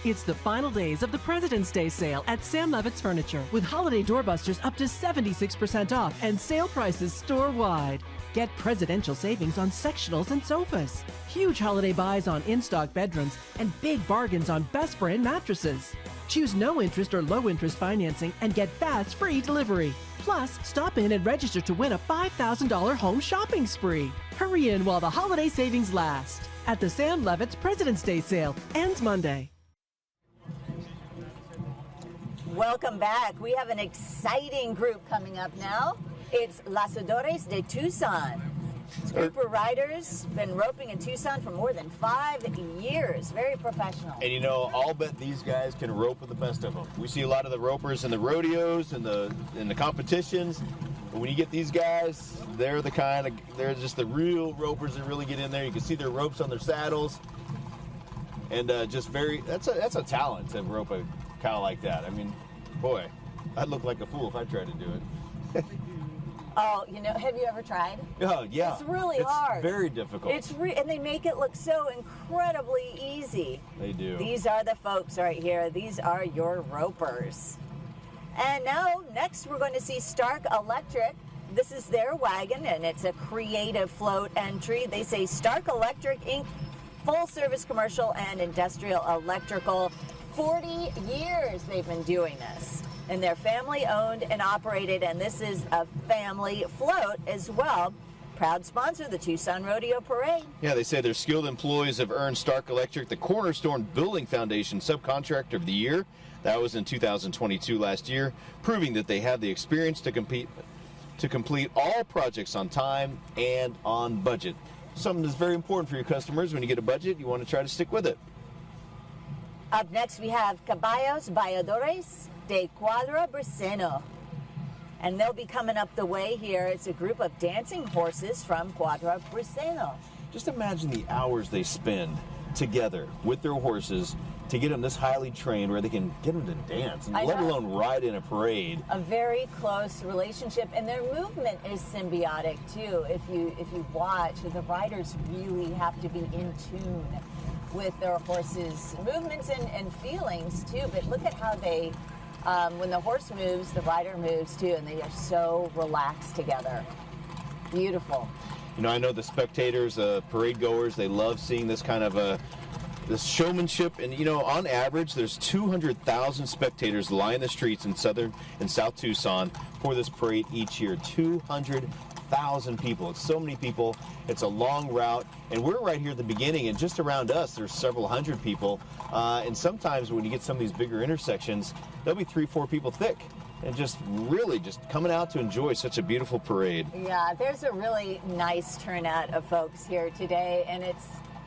It's the final days of the President's Day sale at Sam Levitt's Furniture, with holiday doorbusters up to 76% off and sale prices store-wide. Get presidential savings on sectionals and sofas, huge holiday buys on in-stock bedrooms, and big bargains on best brand mattresses. Choose no interest or low interest financing and get fast free delivery. Plus, stop in and register to win a $5,000 home shopping spree. Hurry in while the holiday savings last at the Sam Levitt's President's Day sale. Ends Monday. Welcome back. We have an exciting group coming up now. It's Lazadores de Tucson. This group of riders been roping in Tucson for more than 5 years. Very professional. And you know, I'll bet these guys can rope with the best of them. We see a lot of the ropers in the rodeos and the competitions. But when you get these guys, they're just the real ropers that really get in there. You can see their ropes on their saddles. And that's a talent to rope a cow like that. I mean, boy, I'd look like a fool if I tried to do it. Oh, have you ever tried? Oh, yeah. It's really hard. It's very difficult. And they make it look so incredibly easy. They do. These are the folks right here. These are your ropers. And now, next, we're going to see Stark Electric. This is their wagon, and it's a creative float entry. They say Stark Electric Inc., full-service commercial and industrial electrical. 40 years they've been doing this. And they're family-owned and operated, and this is a family float as well. Proud sponsor of the Tucson Rodeo Parade. Yeah, they say their skilled employees have earned Stark Electric the Cornerstone Building Foundation Subcontractor of the Year. That was in 2022 last year, proving that they have the experience to complete all projects on time and on budget. Something that's very important for your customers. When you get a budget, you want to try to stick with it. Up next, we have Caballos Valladores de Cuadra Braceno. And they'll be coming up the way here. It's a group of dancing horses from Cuadra Braceno. Just imagine the hours they spend together with their horses to get them this highly trained where they can get them to dance, and let alone ride in a parade. A very close relationship, and their movement is symbiotic too. If you watch, the riders really have to be in tune with their horses' movements and feelings too. But look at how they, when the horse moves, the rider moves too, and they are so relaxed together. Beautiful. You know, I know the spectators, parade goers, they love seeing this kind of this showmanship. And you know, on average, there's 200,000 spectators line the streets in South Tucson for this parade each year. 200,000 people. It's so many people. It's a long route, and we're right here at the beginning, and just around us there's several hundred people, and sometimes when you get some of these bigger intersections, there'll be 3-4 people thick, and just really just coming out to enjoy such a beautiful parade. Yeah, there's a really nice turnout of folks here today, and it's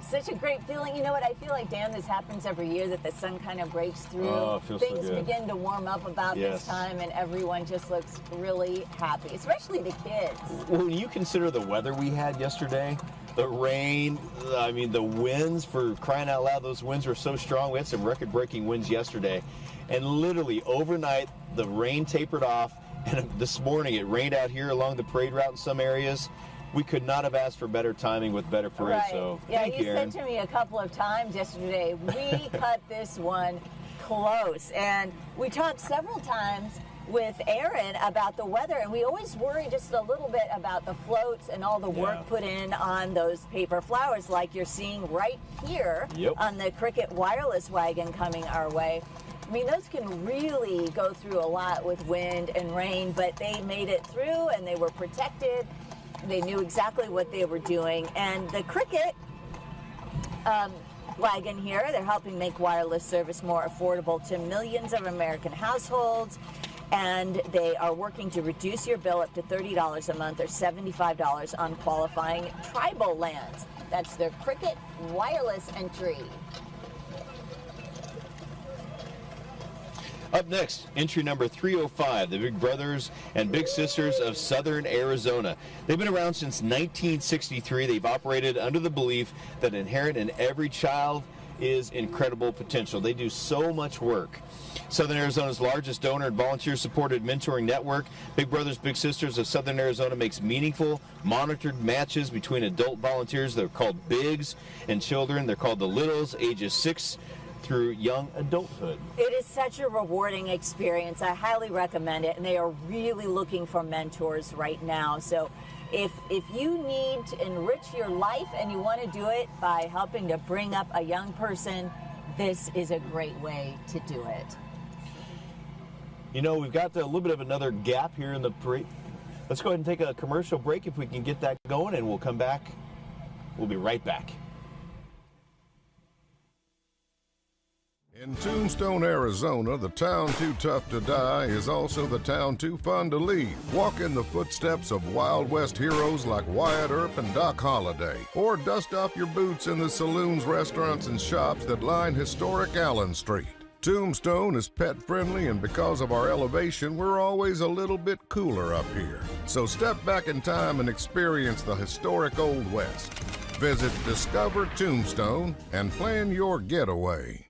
such a great feeling. You know what, I feel like, Dan, this happens every year, that the sun kind of breaks through. Oh, it feels so Things good. begin to warm up about this time, and everyone just looks really happy, especially the kids. When you consider the weather we had yesterday, the rain, I mean, the winds, for crying out loud, those winds were so strong. We had some record-breaking winds yesterday, and literally overnight, the rain tapered off, and this morning it rained out here along the parade route in some areas. We could not have asked for better timing with better parade. Right. So yeah, thank you, Aaron. said to me a couple of times yesterday, we cut this one close. And we talked several times with Aaron about the weather, and we always worry just a little bit about the floats and all the work put in on those paper flowers, like you're seeing right here on the Cricket wireless wagon coming our way. I mean, those can really go through a lot with wind and rain, but they made it through, and they were protected. They knew exactly what they were doing. And the Cricket wagon here, they're helping make wireless service more affordable to millions of American households. And they are working to reduce your bill up to $30 a month or $75 on qualifying tribal lands. That's their Cricket wireless entry. Up next, entry number 305, the Big Brothers and Big Sisters of Southern Arizona. They've been around since 1963. They've operated under the belief that inherent in every child is incredible potential. They do so much work. Southern Arizona's largest donor and volunteer-supported mentoring network, Big Brothers Big Sisters of Southern Arizona, makes meaningful, monitored matches between adult volunteers. They're called Bigs, and children. They're called the Littles, ages 6 through young adulthood. It is such a rewarding experience. I highly recommend it, and they are really looking for mentors right now. So if you need to enrich your life and you want to do it by helping to bring up a young person, this is a great way to do it. You know, we've got a little bit of another gap here in the parade. Let's go ahead and take a commercial break if we can get that going, and we'll come back. We'll be right back. In Tombstone, Arizona, the town too tough to die is also the town too fun to leave. Walk in the footsteps of Wild West heroes like Wyatt Earp and Doc Holliday. Or dust off your boots in the saloons, restaurants, and shops that line historic Allen Street. Tombstone is pet friendly, and because of our elevation, we're always a little bit cooler up here. So step back in time and experience the historic Old West. Visit Discover Tombstone and plan your getaway.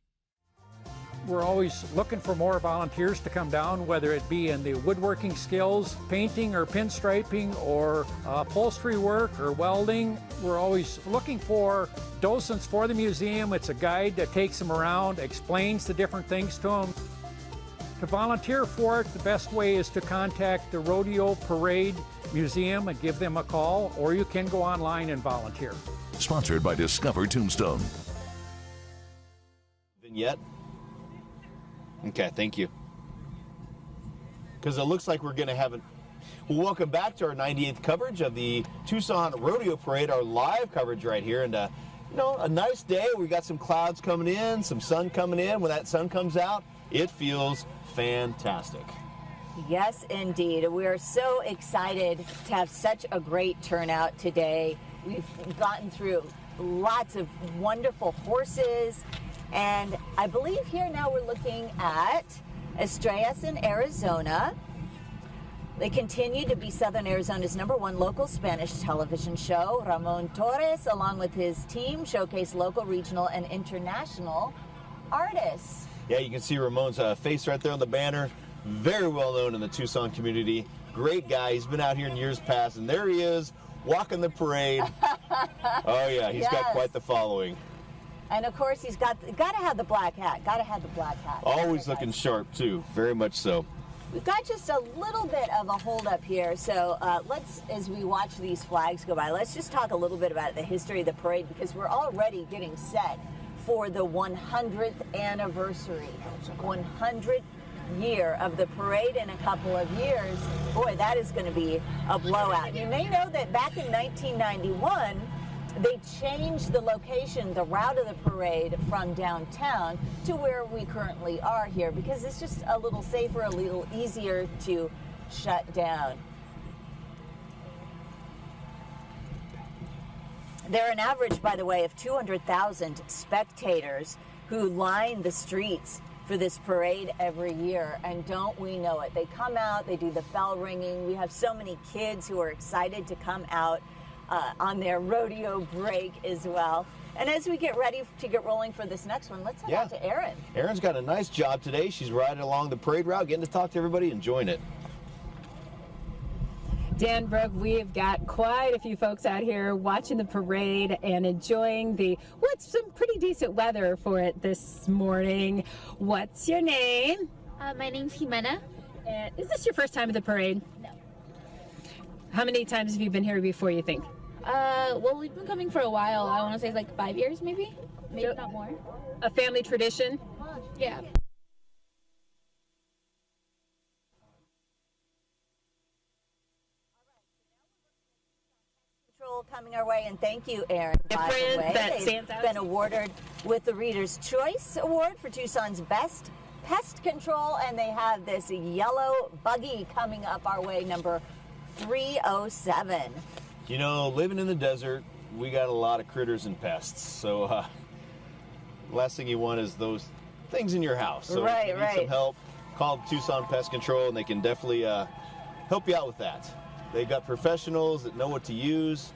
We're always looking for more volunteers to come down, whether it be in the woodworking skills, painting or pinstriping, or upholstery work or welding. We're always looking for docents for the museum. It's a guide that takes them around, explains the different things to them. To volunteer for it, the best way is to contact the Rodeo Parade Museum and give them a call, or you can go online and volunteer. Sponsored by Discover Tombstone. Vignette. Okay, thank you. Because it looks like we're going to have it. Well, welcome back to our 98th coverage of the Tucson Rodeo Parade, our live coverage right here. And, you know, a nice day. We got some clouds coming in, some sun coming in. When that sun comes out, it feels fantastic. Yes, indeed. We are so excited to have such a great turnout today. We've gotten through lots of wonderful horses. And I believe here now we're looking at Estrellas in Arizona. They continue to be Southern Arizona's #1 local Spanish television show. Ramon Torres, along with his team, showcase local, regional, and international artists. Yeah, you can see Ramon's face right there on the banner. Very well known in the Tucson community. Great guy. He's been out here in years past, and there he is, walking the parade. Oh, yeah, he's got quite the following. And of course, he's got to have the black hat. Got to have the black hat. Always looking sharp too. Very much so. We've got just a little bit of a hold up here. So let's, as we watch these flags go by, let's just talk a little bit about the history of the parade, because we're already getting set for the 100th anniversary. 100th year of the parade in a couple of years. Boy, that is going to be a blowout. You may know that back in 1991, they changed the location, the route of the parade from downtown to where we currently are here, because it's just a little safer, a little easier to shut down. There are an average, by the way, of 200,000 spectators who line the streets for this parade every year, and don't we know it? They come out, they do the bell ringing. We have so many kids who are excited to come out on their rodeo break as well. And as we get ready to get rolling for this next one, let's head out to Erin. Erin's got a nice job today. She's riding along the parade route, getting to talk to everybody, enjoying it. Dan, Brooke, we've got quite a few folks out here watching the parade and enjoying what's some pretty decent weather for it this morning. What's your name? My name's Jimena. And is this your first time at the parade? No. How many times have you been here before, you think? Well, we've been coming for a while. I want to say like 5 years, maybe not more. A family tradition? Yeah. Coming our way, and thank you, Erin. By the way, they've been awarded with the Reader's Choice Award for Tucson's best pest control, and they have this yellow buggy coming up our way, number 307. You know, living in the desert, we got a lot of critters and pests. So last thing you want is those things in your house. So if you need some help, call Tucson Pest Control, and they can definitely help you out with that. They've got professionals that know what to use.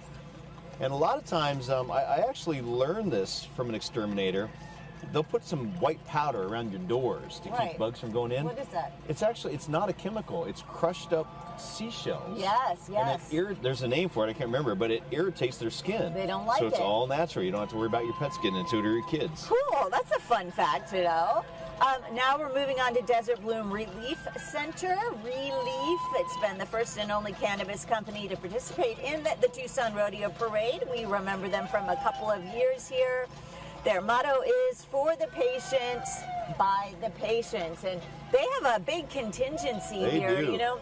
And a lot of times, I actually learned this from an exterminator. They'll put some white powder around your doors to keep bugs from going in. What is that? It's not a chemical. It's crushed up seashells. Yes, yes. And there's a name for it, I can't remember, but it irritates their skin. They don't like it. So it's all natural. You don't have to worry about your pets getting into it or your kids. Cool, that's a fun fact to know. Now we're moving on to Desert Bloom Relief Center. Relief, it's been the first and only cannabis company to participate in the Tucson Rodeo Parade. We remember them from a couple of years here. Their motto is for the patients, by the patients. And they have a big contingency here. You know,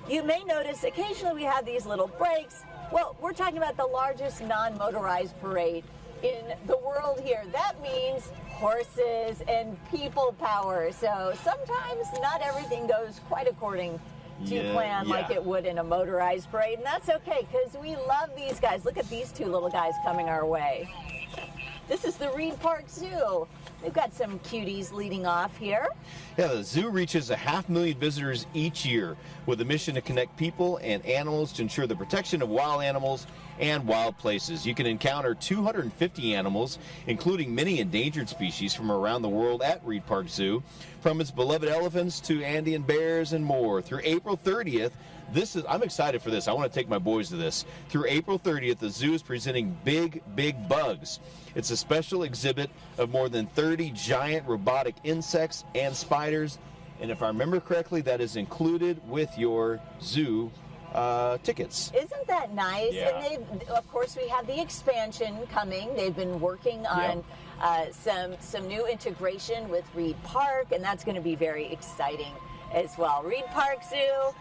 You may notice occasionally we have these little breaks. Well, we're talking about the largest non-motorized parade in the world here. That means horses and people power. So sometimes not everything goes quite according to plan like it would in a motorized parade. And that's okay, because we love these guys. Look at these two little guys coming our way. This is the Reed Park Zoo. We've got some cuties leading off here. Yeah, the zoo reaches 500,000 visitors each year with a mission to connect people and animals to ensure the protection of wild animals and wild places. You can encounter 250 animals, including many endangered species from around the world at Reed Park Zoo, from its beloved elephants to Andean bears and more. Through April 30th, I'm excited for this. I want to take my boys to this. Through April 30th, the zoo is presenting Big, Big Bugs. It's a special exhibit of more than 30 giant robotic insects and spiders. And if I remember correctly, that is included with your zoo tickets. Isn't that nice? Yeah. And of course, we have the expansion coming. They've been working on some new integration with Reed Park, and that's going to be very exciting as well. Reed Park Zoo,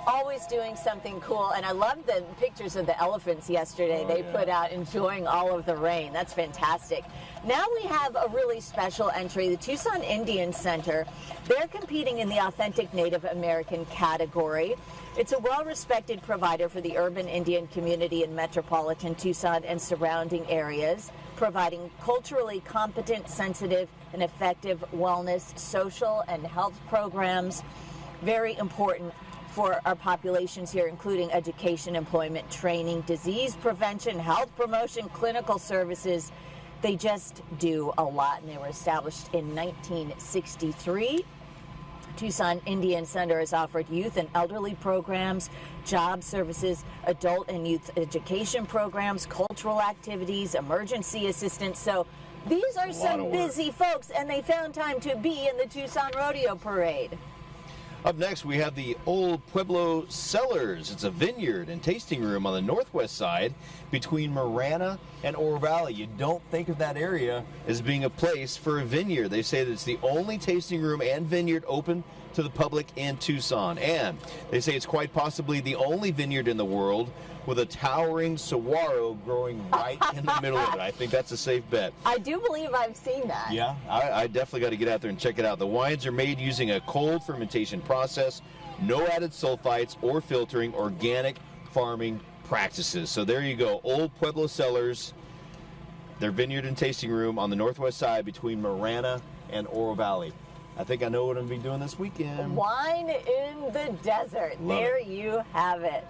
always doing something cool. And I love the pictures of the elephants yesterday. They put out enjoying all of the rain. That's fantastic. Now we have a really special entry, the Tucson Indian Center. They're competing in the Authentic Native American category. It's a well-respected provider for the urban Indian community in metropolitan Tucson and surrounding areas, providing culturally competent, sensitive, and effective wellness, social, and health programs. Very important for our populations here, including education, employment, training, disease prevention, health promotion, clinical services. They just do a lot, and they were established in 1963. Tucson Indian Center has offered youth and elderly programs, job services, adult and youth education programs, cultural activities, emergency assistance. So these are some busy folks, and they found time to be in the Tucson Rodeo Parade. Up next, we have the Old Pueblo Cellars. It's a vineyard and tasting room on the northwest side between Marana and Oro Valley. You don't think of that area as being a place for a vineyard. They say that it's the only tasting room and vineyard open to the public in Tucson. And they say it's quite possibly the only vineyard in the world with a towering saguaro growing right in the middle of it. I think that's a safe bet. I do believe I've seen that. Yeah, I definitely got to get out there and check it out. The wines are made using a cold fermentation process, no added sulfites or filtering, organic farming practices. So there you go, Old Pueblo Cellars, their vineyard and tasting room on the northwest side between Marana and Oro Valley. I think I know what I'm going to be doing this weekend. Wine in the desert. There you have it.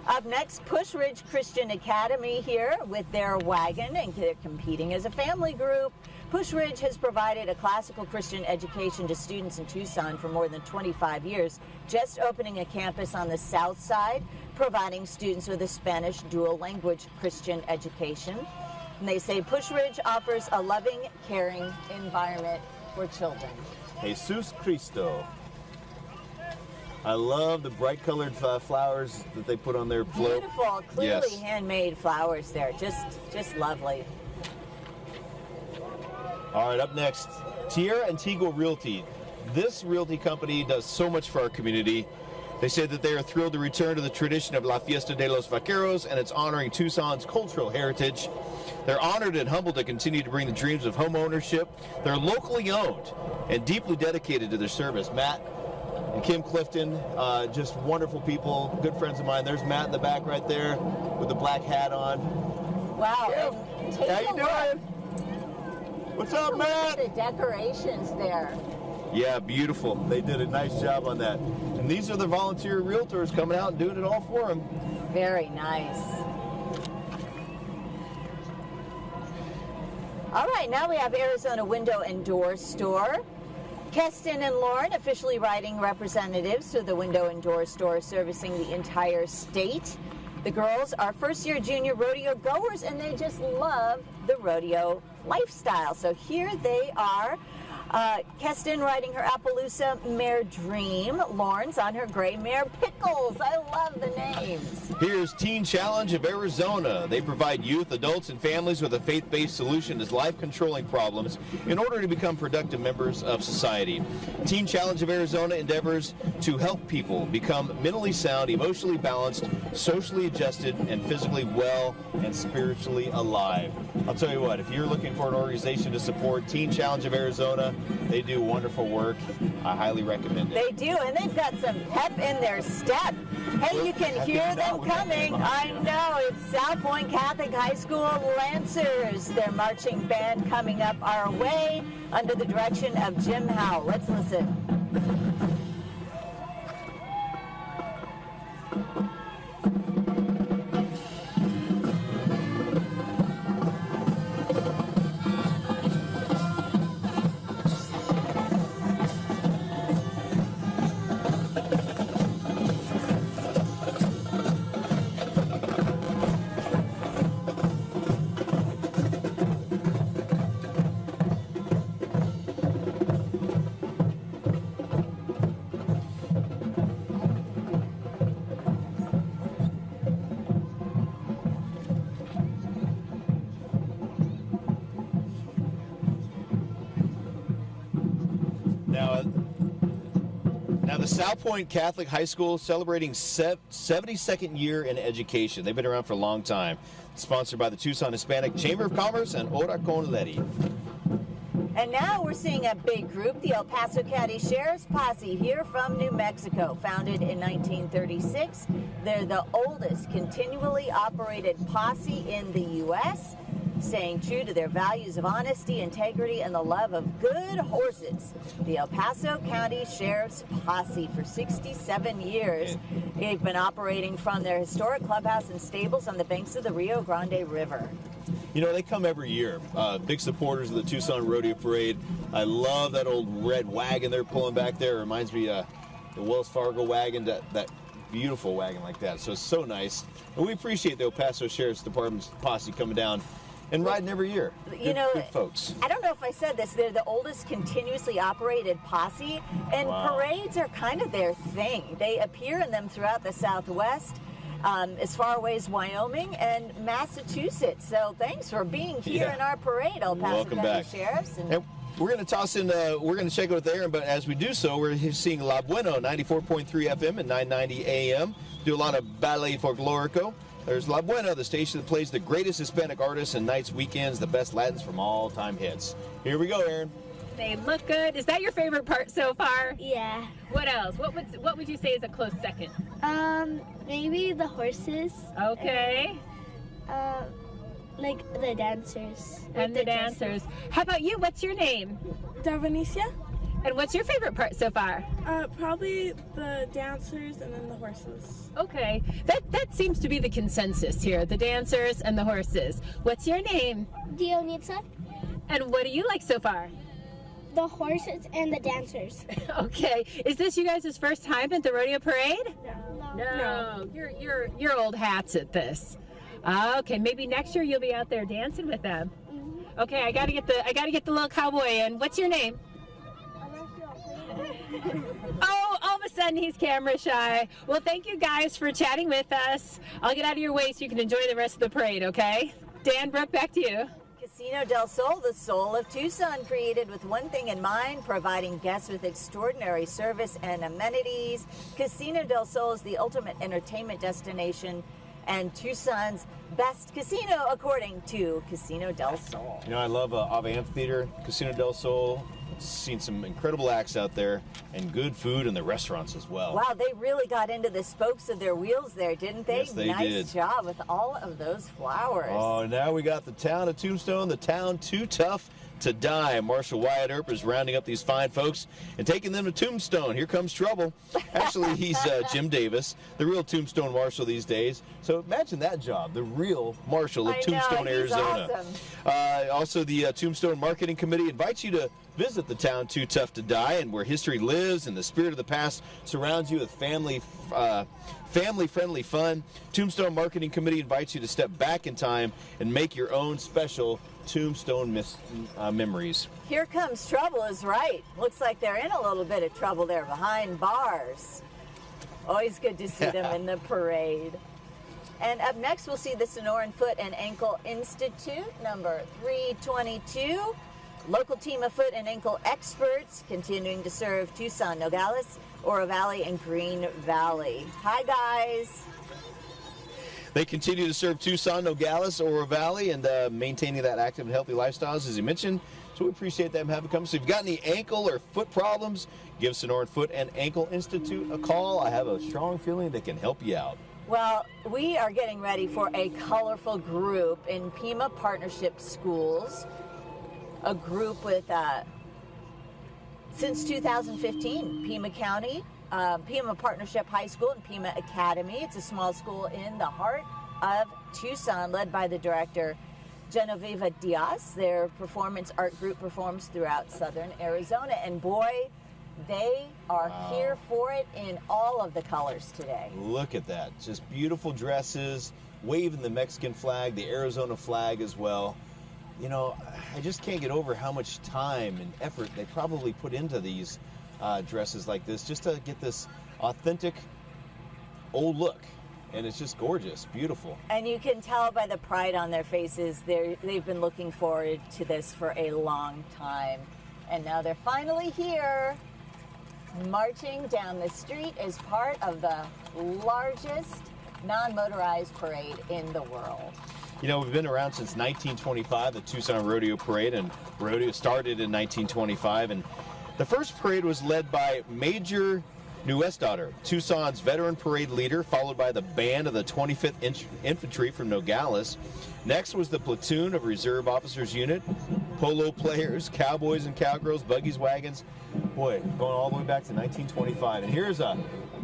Up next, Push Ridge Christian Academy here with their wagon, and they're competing as a family group. Push Ridge has provided a classical Christian education to students in Tucson for more than 25 years, just opening a campus on the south side, providing students with a Spanish dual language Christian education. And they say Push Ridge offers a loving, caring environment for children. Jesus Cristo. I love the bright colored flowers that they put on their float. Beautiful, clearly handmade flowers there. Just lovely. All right, up next, Tierra Antigua Realty. This realty company does so much for our community. They say that they are thrilled to return to the tradition of La Fiesta de los Vaqueros, and it's honoring Tucson's cultural heritage. They're honored and humbled to continue to bring the dreams of home ownership. They're locally owned and deeply dedicated to their service. Matt and Kim Clifton, just wonderful people, good friends of mine. There's Matt in the back right there with the black hat on. Wow. Yeah. How you doing? What's up, Matt? Look at the decorations there. Yeah, beautiful. They did a nice job on that. And these are the volunteer realtors coming out and doing it all for them. Very nice. All right, now we have Arizona Window and Door Store. Keston and Lauren officially writing representatives to the Window and Door Store, servicing the entire state. The girls are first-year junior rodeo goers, and they just love the rodeo lifestyle. So here they are. Keston riding her Appaloosa mare Dream. Lawrence on her gray mare Pickles. I love the names. Here's Teen Challenge of Arizona. They provide youth, adults, and families with a faith-based solution to life-controlling problems in order to become productive members of society. Teen Challenge of Arizona endeavors to help people become mentally sound, emotionally balanced, socially adjusted, and physically well and spiritually alive. I'll tell you what, if you're looking for an organization to support Teen Challenge of Arizona, they do wonderful work. I highly recommend it. They do, and they've got some pep in their step. Hey, you can hear them coming. I know, it's South Point Catholic High School Lancers. Their marching band coming up our way under the direction of Jim Howe. Let's listen. Now, the South Point Catholic High School celebrating 72nd year in education. They've been around for a long time. Sponsored by the Tucson Hispanic Chamber of Commerce and Ora Con Leti. And now we're seeing a big group, the El Paso County Sheriff's Posse, here from New Mexico. Founded in 1936, they're the oldest continually operated posse in the U.S., staying true to their values of honesty, integrity, and the love of good horses. The El Paso County Sheriff's Posse for 67 years. They've been operating from their historic clubhouse and stables on the banks of the Rio Grande River. You know, they come every year. Big supporters of the Tucson Rodeo Parade. I love that old red wagon they're pulling back there. It reminds me of the Wells Fargo wagon, that beautiful wagon like that. So it's so nice. And we appreciate the El Paso Sheriff's Department's posse coming down and riding every year. You know, good folks. I don't know if I said this, they're the oldest continuously operated posse, and parades are kind of their thing. They appear in them throughout the Southwest, as far away as Wyoming and Massachusetts. So thanks for being here in our parade, El Paso County Sheriffs. And we're going to toss in, we're going to check out there, but as we do so, we're seeing La Bueno, 94.3 FM and 990 AM. Do a lot of ballet folklorico. There's La Buena, the station that plays the greatest Hispanic artists and nights, weekends, the best Latins from all-time hits. Here we go, Aaron. They look good. Is that your favorite part so far? Yeah. What else? What would you say is a close second? Maybe the horses. Okay. Like the dancers. And the dancers. How about you? What's your name? Darvanicia. And what's your favorite part so far? Probably the dancers and then the horses. Okay. That seems to be the consensus here, the dancers and the horses. What's your name? Dionitsa. And what do you like so far? The horses and the dancers. Okay. Is this you guys' first time at the rodeo parade? No. You're old hats at this. Okay, maybe next year you'll be out there dancing with them. Mm-hmm. Okay, I gotta get the little cowboy in. What's your name? Oh, all of a sudden he's camera shy. Well, thank you guys for chatting with us. I'll get out of your way so you can enjoy the rest of the parade, okay? Dan, Brooke, back to you. Casino del Sol, the soul of Tucson, created with one thing in mind, providing guests with extraordinary service and amenities. Casino del Sol is the ultimate entertainment destination and Tucson's best casino, according to Casino del Sol. You know, I love Ave Amphitheater, Casino del Sol. Seen some incredible acts out there and good food in the restaurants as well. Wow, they really got into the spokes of their wheels there, didn't they? Yes, they nice did. Job with all of those flowers. Oh, now we got the town of Tombstone, the town too tough to die. Marshal Wyatt Earp is rounding up these fine folks and taking them to Tombstone. Here comes trouble. Actually, he's Jim Davis, the real Tombstone Marshal these days. So imagine that job, the real Marshal of Tombstone, Arizona. Awesome. Also, the Tombstone Marketing Committee invites you to visit the town too tough to die, and where history lives and the spirit of the past surrounds you with family-friendly fun. Tombstone Marketing Committee invites you to step back in time and make your own special Tombstone memories. Here Comes Trouble is right. Looks like they're in a little bit of trouble there behind bars. Always good to see them in the parade. And up next, we'll see the Sonoran Foot and Ankle Institute, number 322. Local team of foot and ankle experts continuing to serve Tucson, Nogales, Oro Valley, and Green Valley. Hi, guys. They continue to serve Tucson, Nogales, Oro Valley, and maintaining that active and healthy lifestyles, as you mentioned. So we appreciate them having come. So if you've got any ankle or foot problems, give Sonoran Foot and Ankle Institute a call. I have a strong feeling they can help you out. Well, we are getting ready for a colorful group in Pima Partnership Schools, a group with, since 2015, Pima County, Pima Partnership High School and Pima Academy. It's a small school in the heart of Tucson, led by the director, Genoveva Diaz. Their performance art group performs throughout southern Arizona, and boy, they are here for it in all of the colors today. Look at that. Just beautiful dresses, waving the Mexican flag, the Arizona flag as well. You know, I just can't get over how much time and effort they probably put into these dresses like this just to get this authentic old look. And it's just gorgeous, beautiful. And you can tell by the pride on their faces, they've been looking forward to this for a long time. And now they're finally here, marching down the street as part of the largest non-motorized parade in the world. You know, we've been around since 1925, the Tucson Rodeo Parade, and rodeo started in 1925. And the first parade was led by Major Nuestdaughter, Tucson's veteran parade leader, followed by the band of the 25th Infantry from Nogales. Next was the platoon of Reserve Officers Unit, polo players, cowboys and cowgirls, buggies, wagons. Boy, going all the way back to 1925. And here's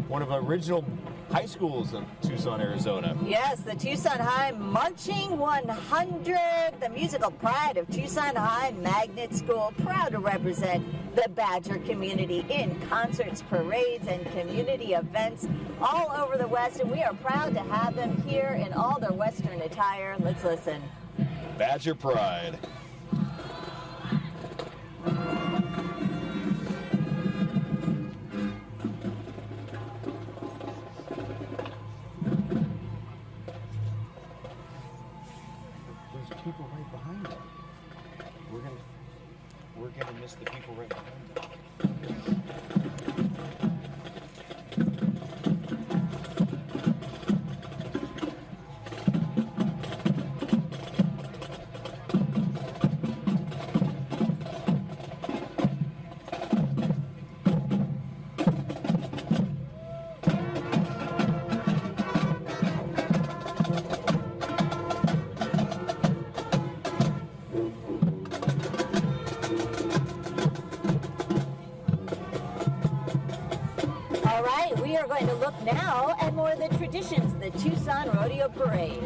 one of the original high schools of Tucson, Arizona. Yes, the Tucson High Marching 100, the musical pride of Tucson High Magnet School, proud to represent the Badger community in concerts, parades, and community events all over the West, and we are proud to have them here in all their Western attire. Let's listen. Badger Pride. People right behind them. We're gonna miss the people right behind them. We are going to look now at more of the traditions of the Tucson Rodeo Parade.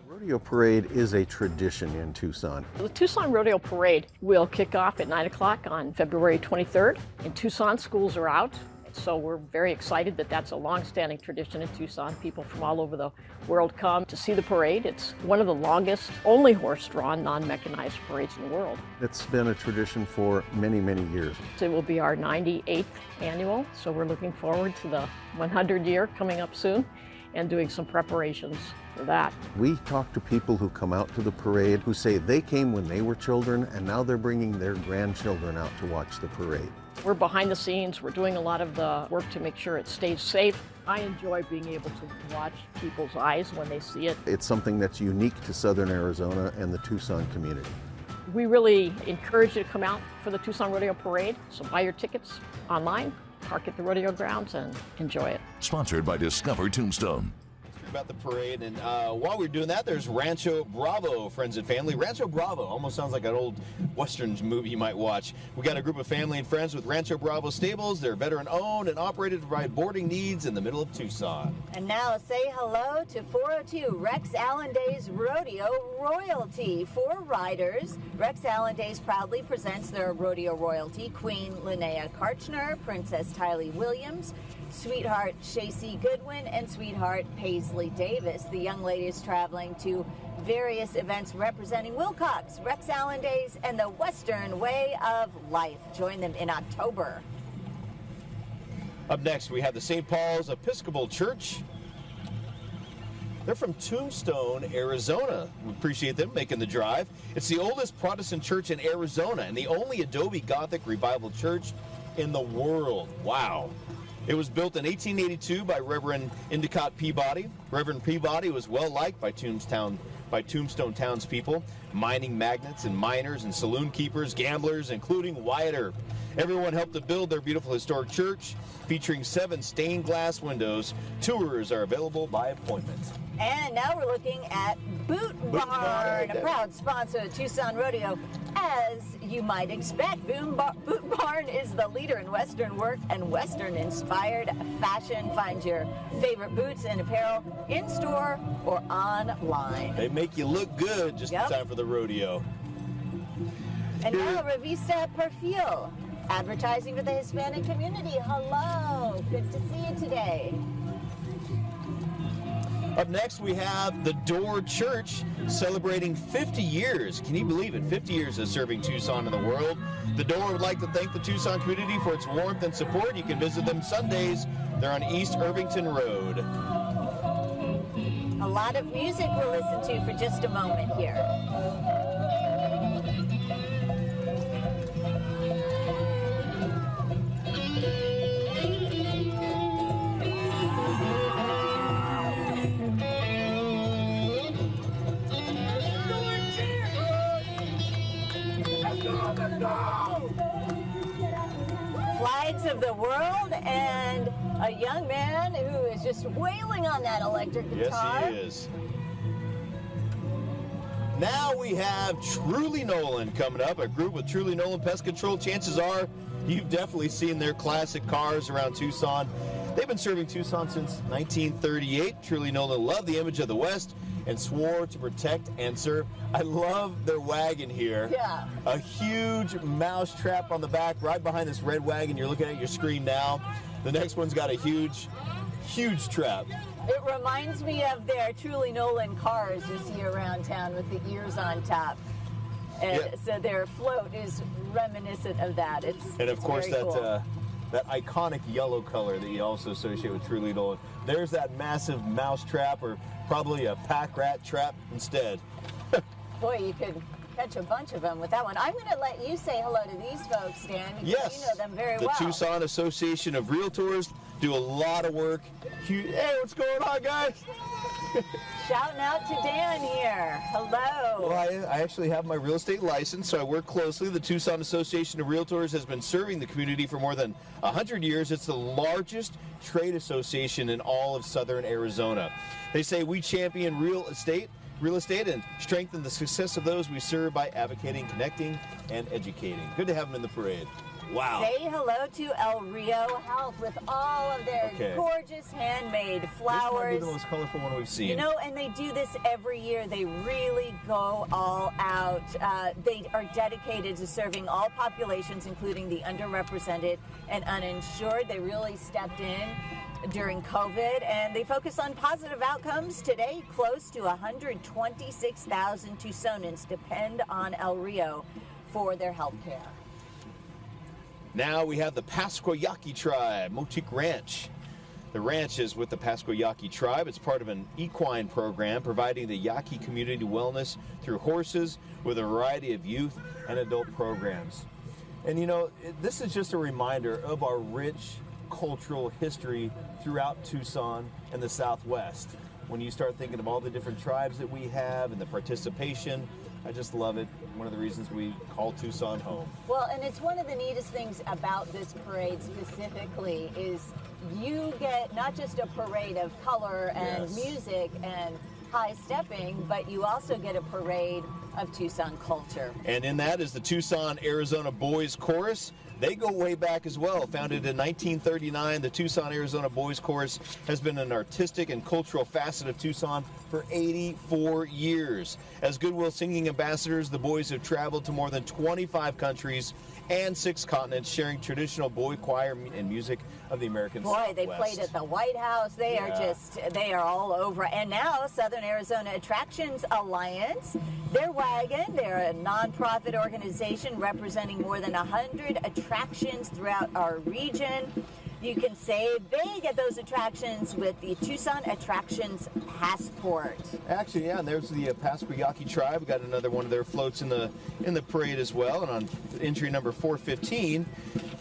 Rodeo Parade is a tradition in Tucson. The Tucson Rodeo Parade will kick off at 9 o'clock on February 23rd. In Tucson, schools are out, so we're very excited that that's a long-standing tradition in Tucson. People from all over the world come to see the parade. It's one of the longest, only horse-drawn, non-mechanized parades in the world. It's been a tradition for many, many years. It will be our 98th annual, so we're looking forward to the 100 year coming up soon and doing some preparations for that. We talk to people who come out to the parade who say they came when they were children and now they're bringing their grandchildren out to watch the parade. We're behind the scenes. We're doing a lot of the work to make sure it stays safe. I enjoy being able to watch people's eyes when they see it. It's something that's unique to Southern Arizona and the Tucson community. We really encourage you to come out for the Tucson Rodeo Parade, so buy your tickets online, park at the rodeo grounds, and enjoy it. Sponsored by Discover Tombstone. About the parade, and while we're doing that, there's Rancho Bravo, friends and family. Rancho Bravo almost sounds like an old Western movie you might watch. We got a group of family and friends with Rancho Bravo Stables. They're veteran owned and operated to provide boarding needs in the middle of Tucson. And now say hello to 402 Rex Allendays Rodeo Royalty. For riders, Rex Allendays proudly presents their rodeo royalty, Queen Linnea Karchner, Princess Tylee Williams, Sweetheart Shacey Goodwin and Sweetheart Paisley Davis. The young lady is traveling to various events representing Wilcox, Rex Allen Days, and the Western Way of Life. Join them in October. Up next, we have the St. Paul's Episcopal Church. They're from Tombstone, Arizona. We appreciate them making the drive. It's the oldest Protestant church in Arizona and the only Adobe Gothic Revival church in the world. Wow. It was built in 1882 by Reverend Endicott Peabody. Reverend Peabody was well liked by Tombstone townspeople, mining magnates and miners and saloon keepers, gamblers, including Wyatt Earp. Everyone helped to build their beautiful historic church, featuring 7 stained glass windows. Tours are available by appointment. And now we're looking at Boot Barn, a proud sponsor of Tucson Rodeo. As you might expect, Boot Barn is the leader in Western work and Western-inspired fashion. Find your favorite boots and apparel in-store or online. They make you look good just in time for the rodeo. And now Revista Perfil, advertising for the Hispanic community. Hello, good to see you today. Up next, we have the Door Church celebrating 50 years. Can you believe it? 50 years of serving Tucson in the world. The Door would like to thank the Tucson community for its warmth and support. You can visit them Sundays. They're on East Irvington Road. A lot of music we'll listen to for just a moment here. Flags of the world and a young man who is just wailing on that electric guitar. Yes, he is. Now we have Truly Nolan coming up, a group with Truly Nolan Pest Control. Chances are you've definitely seen their classic cars around Tucson. They've been serving Tucson since 1938. Truly Nolan loved the image of the West and swore to protect and serve. I love their wagon here. Yeah. A huge mouse trap on the back right behind this red wagon. You're looking at your screen now. The next one's got a huge trap. It reminds me of their Truly Nolan cars you see around town with the ears on top. And so their float is reminiscent of that. And of course that cool. That iconic yellow color that you also associate with Truly Nolan. There's that massive mouse trap, or probably a pack rat trap instead. Boy, you could catch a bunch of them with that one. I'm going to let you say hello to these folks, Dan, because Yes, you know them very well. The Tucson Association of Realtors do a lot of work. Hey, what's going on, guys? Shouting out to Dan here. Hello. Well, I actually have my real estate license, so I work closely. The Tucson Association of Realtors has been serving the community for more than 100 years. It's the largest trade association in all of southern Arizona. They say we champion real estate and strengthen the success of those we serve by advocating, connecting, and educating. Good to have them in the parade. Wow. Say hello to El Rio Health with all of their gorgeous handmade flowers. This might be the most colorful one we've seen. You know, and they do this every year. They really go all out. They are dedicated to serving all populations, including the underrepresented and uninsured. They really stepped in during COVID, and they focus on positive outcomes. Today, close to 126,000 Tucsonans depend on El Rio for their health care. Now we have the Pascoyaqui tribe, Motique Ranch. The ranch is with the Pascoyaqui tribe. It's part of an equine program providing the Yaqui community wellness through horses with a variety of youth and adult programs. And you know, this is just a reminder of our rich cultural history throughout Tucson and the Southwest. When you start thinking of all the different tribes that we have and the participation, I just love it. One of the reasons we call Tucson home. Well, and it's one of the neatest things about this parade specifically is you get not just a parade of color and music and high stepping, but you also get a parade of Tucson culture. And in that is the Tucson, Arizona Boys Chorus. They go way back as well. Founded in 1939, the Tucson, Arizona Boys Chorus has been an artistic and cultural facet of Tucson for 84 years. As Goodwill Singing Ambassadors, the boys have traveled to more than 25 countries and 6 continents, sharing traditional boy choir and music of the American Southwest. Boy, they played at the White House. They are all over. And now, Southern Arizona Attractions Alliance, their wagon, they're a nonprofit organization representing more than 100 attractions throughout our region. You can save big at those attractions with the Tucson Attractions Passport. Actually, yeah, and there's the Pasquayaki tribe. We got another one of their floats in the parade as well. And on entry number 415,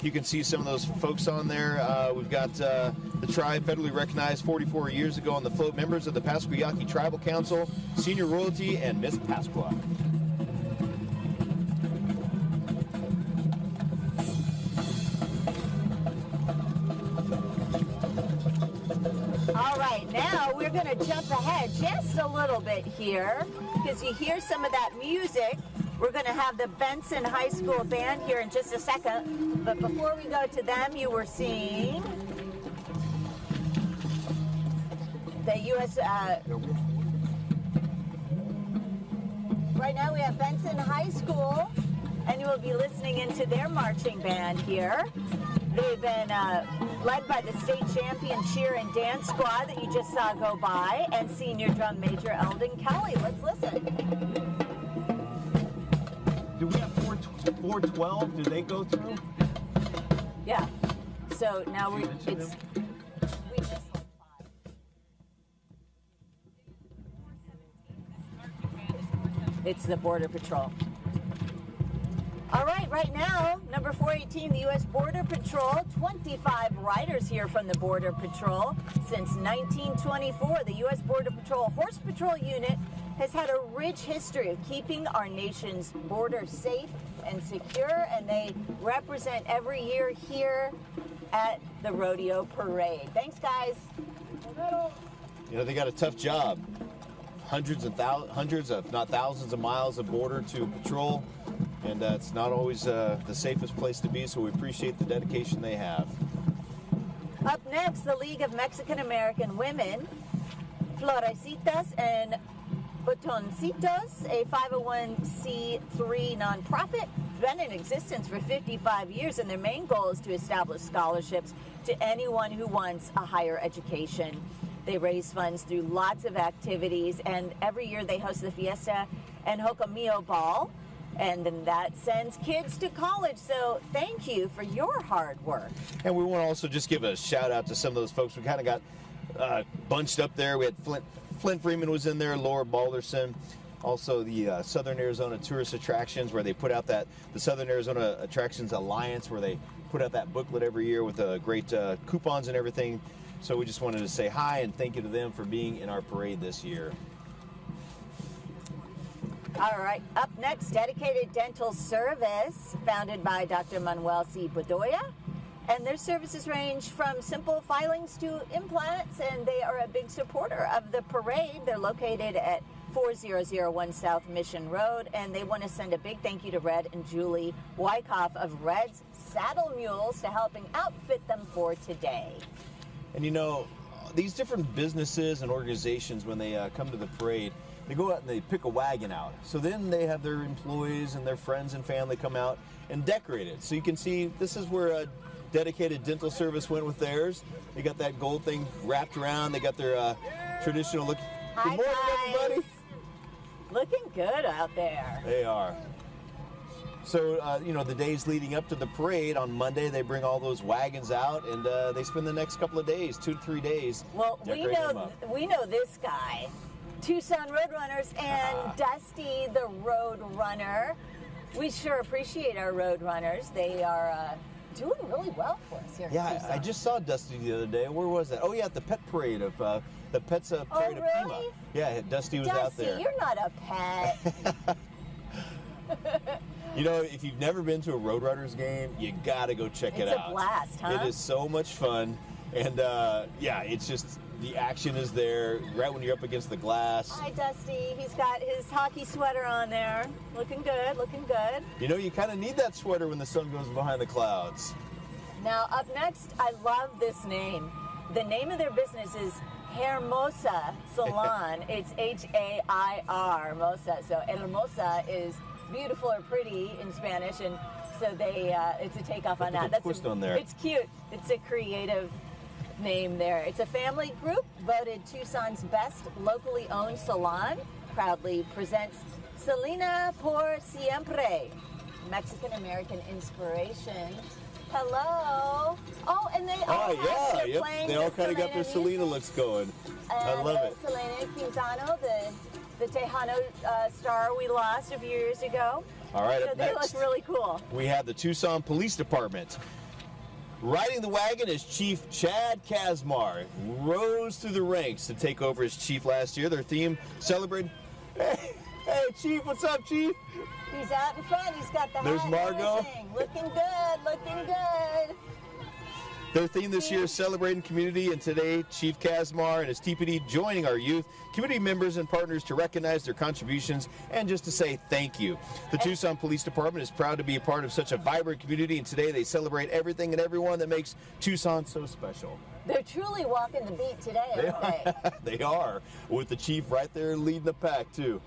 you can see some of those folks on there. We've got the tribe federally recognized 44 years ago on the float, members of the Pasquayaki Tribal Council, Senior Royalty, and Miss Pasqua. All right, now we're going to jump ahead just a little bit here because you hear some of that music. We're going to have the Benson High School Band here in just a second. But before we go to them, you were seeing the U.S. Right now we have Benson High School, and you will be listening into their marching band here. They've been led by the state champion cheer and dance squad that you just saw go by, and senior drum major Eldon Kelly. Let's listen. Do we have 412? Did they go through? Yeah. So now we missed like 5. It's the Border Patrol. All right now, number 418, the U.S. Border Patrol. 25 riders here from the Border Patrol. Since 1924, the U.S. Border Patrol Horse Patrol Unit has had a rich history of keeping our nation's border safe and secure, and they represent every year here at the Rodeo Parade. Thanks, guys. You know, they got a tough job. Hundreds, if not thousands of miles of border to patrol, and it's not always the safest place to be, so we appreciate the dedication they have. Up next, the League of Mexican American Women, Florecitas and Botoncitos, a 501c3 nonprofit, been in existence for 55 years, and their main goal is to establish scholarships to anyone who wants a higher education. They raise funds through lots of activities, and every year they host the Fiesta and Jocomio Ball, and then that sends kids to college. So thank you for your hard work. And we want to also just give a shout out to some of those folks. We kind of got bunched up there. We had Flint Freeman was in there, Laura Balderson, also the Southern Arizona Tourist Attractions, where they put out the Southern Arizona Attractions Alliance, where they put out that booklet every year with great coupons and everything. So we just wanted to say hi and thank you to them for being in our parade this year. All right, up next, Dedicated Dental Service, founded by Dr. Manuel C. Bedoya. And their services range from simple filings to implants, and they are a big supporter of the parade. They're located at 4001 South Mission Road, and they want to send a big thank you to Red and Julie Wyckoff of Red's Saddle Mules to helping outfit them for today. And you know, these different businesses and organizations, when they come to the parade, they go out and they pick a wagon out. So then they have their employees and their friends and family come out and decorate it. So you can see this is where a Dedicated Dental Service went with theirs. They got that gold thing wrapped around. They got their traditional look. Hi, good morning, guys. everybody. Looking good out there. They are. So, you know, the days leading up to the parade, on Monday, they bring all those wagons out, and they spend the next couple of days, 2 to 3 days. Well, we know this guy, Tucson Roadrunners, and Dusty the Road Runner. We sure appreciate our Road Runners. They are doing really well for us here. Yeah, in Tucson. I just saw Dusty the other day. Where was that? Oh, yeah, at the pet parade of the Pets Parade really? of Pima. Yeah, Dusty was out there. Dusty, you're not a pet. You know, if you've never been to a Roadrunners game, you got to go check it out. It's a blast, huh? It is so much fun. And, yeah, it's just the action is there right when you're up against the glass. Hi, Dusty. He's got his hockey sweater on there. Looking good, looking good. You know, you kind of need that sweater when the sun goes behind the clouds. Now, up next, I love this name. The name of their business is Hermosa Salon. It's H-A-I-R, Mosa. So Hermosa is beautiful or pretty in Spanish, and so they it's a takeoff on that. That's twist on there. It's cute. It's a creative name there. It's a family group voted Tucson's best locally owned salon. Proudly presents Selena por Siempre, Mexican-American inspiration. Hello. Oh, and they all playing. They all kind of got their Selena looks going. I love it. Selena Quintano, the Tejano star we lost a few years ago. All right, so up they next, look really cool. we have the Tucson Police Department. Riding the wagon is Chief Chad Kazmar. Rose through the ranks to take over as chief last year. Their theme celebrated. Hey, Chief, what's up, Chief? He's out in front. He's got the There's hat Margot. and everything. Looking good, looking good. Their theme this year is celebrating community, and today Chief Kazmar and his TPD joining our youth, community members and partners to recognize their contributions and just to say thank you. The Tucson Police Department is proud to be a part of such a vibrant community, and today they celebrate everything and everyone that makes Tucson so special. They're truly walking the beat today, aren't they? They are, with the chief right there leading the pack too.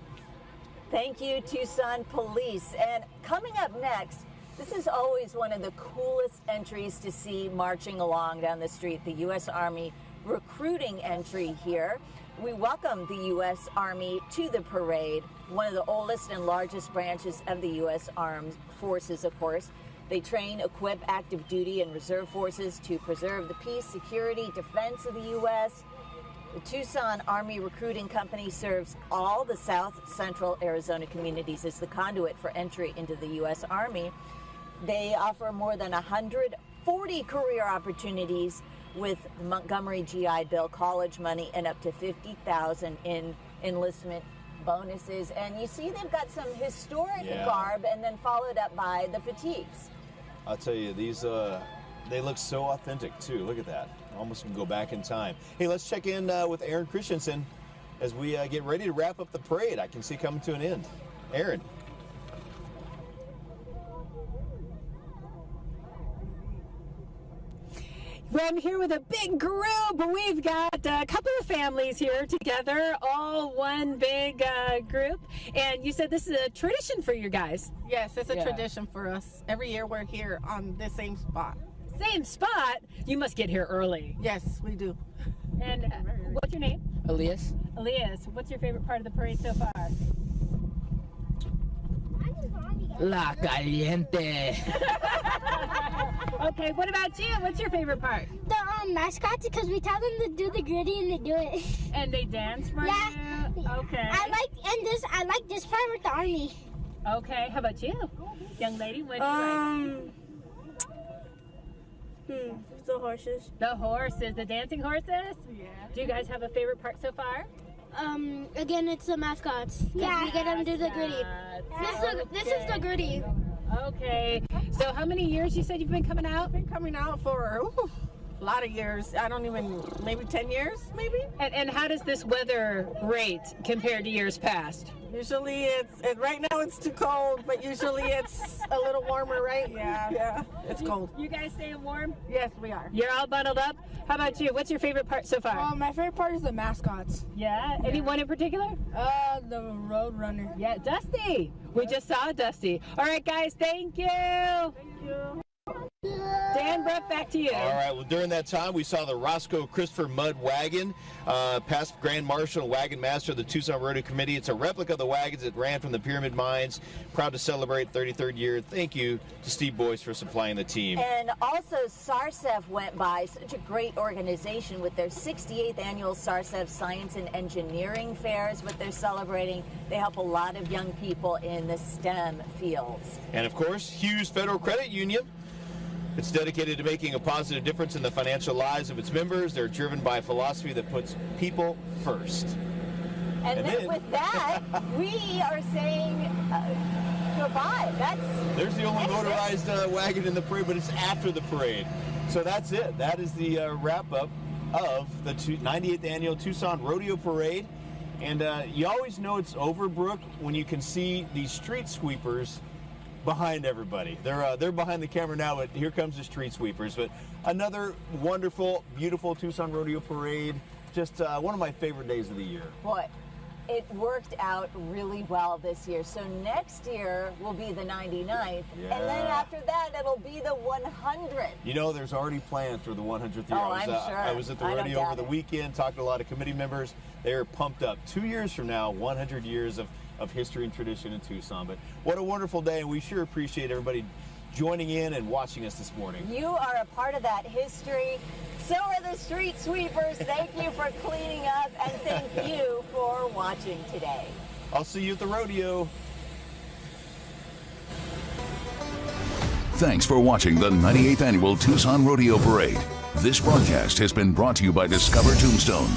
Thank you, Tucson Police. And coming up next, this is always one of the coolest entries to see marching along down the street, the U.S. Army recruiting entry here. We welcome the U.S. Army to the parade, one of the oldest and largest branches of the U.S. Armed Forces, of course. They train, equip active duty and reserve forces to preserve the peace, security, defense of the U.S. The Tucson Army Recruiting Company serves all the South Central Arizona communities as the conduit for entry into the U.S. Army. They offer more than 140 career opportunities with Montgomery GI Bill college money and up to $50,000 in enlistment bonuses. And you see they've got some historic garb and then followed up by the fatigues. I'll tell you, these they look so authentic too. Look at that. Almost can go back in time. Hey, let's check in with Aaron Christensen as we get ready to wrap up the parade. I can see coming to an end. Aaron. Well, I'm here with a big group. We've got a couple of families here together, all one big group. And you said this is a tradition for you guys. Yes, it's a tradition for us. Every year we're here on the same spot. Same spot? You must get here early. Yes, we do. And what's your name? Elias. Elias, what's your favorite part of the parade so far? La Caliente. Okay, what about you? What's your favorite part? The mascots, because we tell them to do the gritty and they do it. And they dance for you? Okay. I like this part with the army. Okay, how about you? Young lady, what do you like? The horses. The horses, the dancing horses? Yeah. Do you guys have a favorite part so far? Again, it's the mascots. Yeah. We get them to do the gritty. This is the gritty. Okay. So how many years you said you've been coming out? Been coming out for a lot of years. I don't even, maybe 10 years, maybe. And how does this weather rate compared to years past? Usually right now it's too cold, but usually it's a little warmer, right? Yeah, it's cold. You guys staying warm? Yes, we are. You're all bundled up? How about you? What's your favorite part so far? My favorite part is the mascots. Yeah? Any one in particular? The Road Runner. Yeah, Dusty. We just saw Dusty. All right, guys, thank you. Thank you. Dan, Brett, back to you. All right, well, during that time, we saw the Roscoe Christopher Mudd wagon, past Grand Marshal and Wagon Master of the Tucson Rodeo Committee. It's a replica of the wagons that ran from the Pyramid Mines. Proud to celebrate 33rd year. Thank you to Steve Boyce for supplying the team. And also, SARCEF went by, such a great organization with their 68th annual SARCEF Science and Engineering Fairs, what they're celebrating. They help a lot of young people in the STEM fields. And, of course, Hughes Federal Credit Union. It's dedicated to making a positive difference in the financial lives of its members. They're driven by a philosophy that puts people first. And then with that, we are saying goodbye. There's the only motorized wagon in the parade, but it's after the parade. So that's it. That is the wrap-up of the 98th Annual Tucson Rodeo Parade. And you always know it's over, Brooke, when you can see these street sweepers behind everybody. They're behind the camera now, but here comes the street sweepers. But another wonderful, beautiful Tucson Rodeo Parade. Just one of my favorite days of the year. Boy, it worked out really well this year. So next year will be the 99th, and then after that it'll be the 100th. You know, there's already plans for the 100th year. Oh, I'm sure. I was at the rodeo over the weekend, talked to a lot of committee members. They are pumped up. 2 years from now, 100 years of history and tradition in Tucson. But what a wonderful day, and we sure appreciate everybody joining in and watching us this morning. You are a part of that history. So are the street sweepers. Thank you for cleaning up, and thank you for watching today. I'll see you at the rodeo. Thanks for watching the 98th Annual Tucson Rodeo Parade. This broadcast has been brought to you by Discover Tombstone.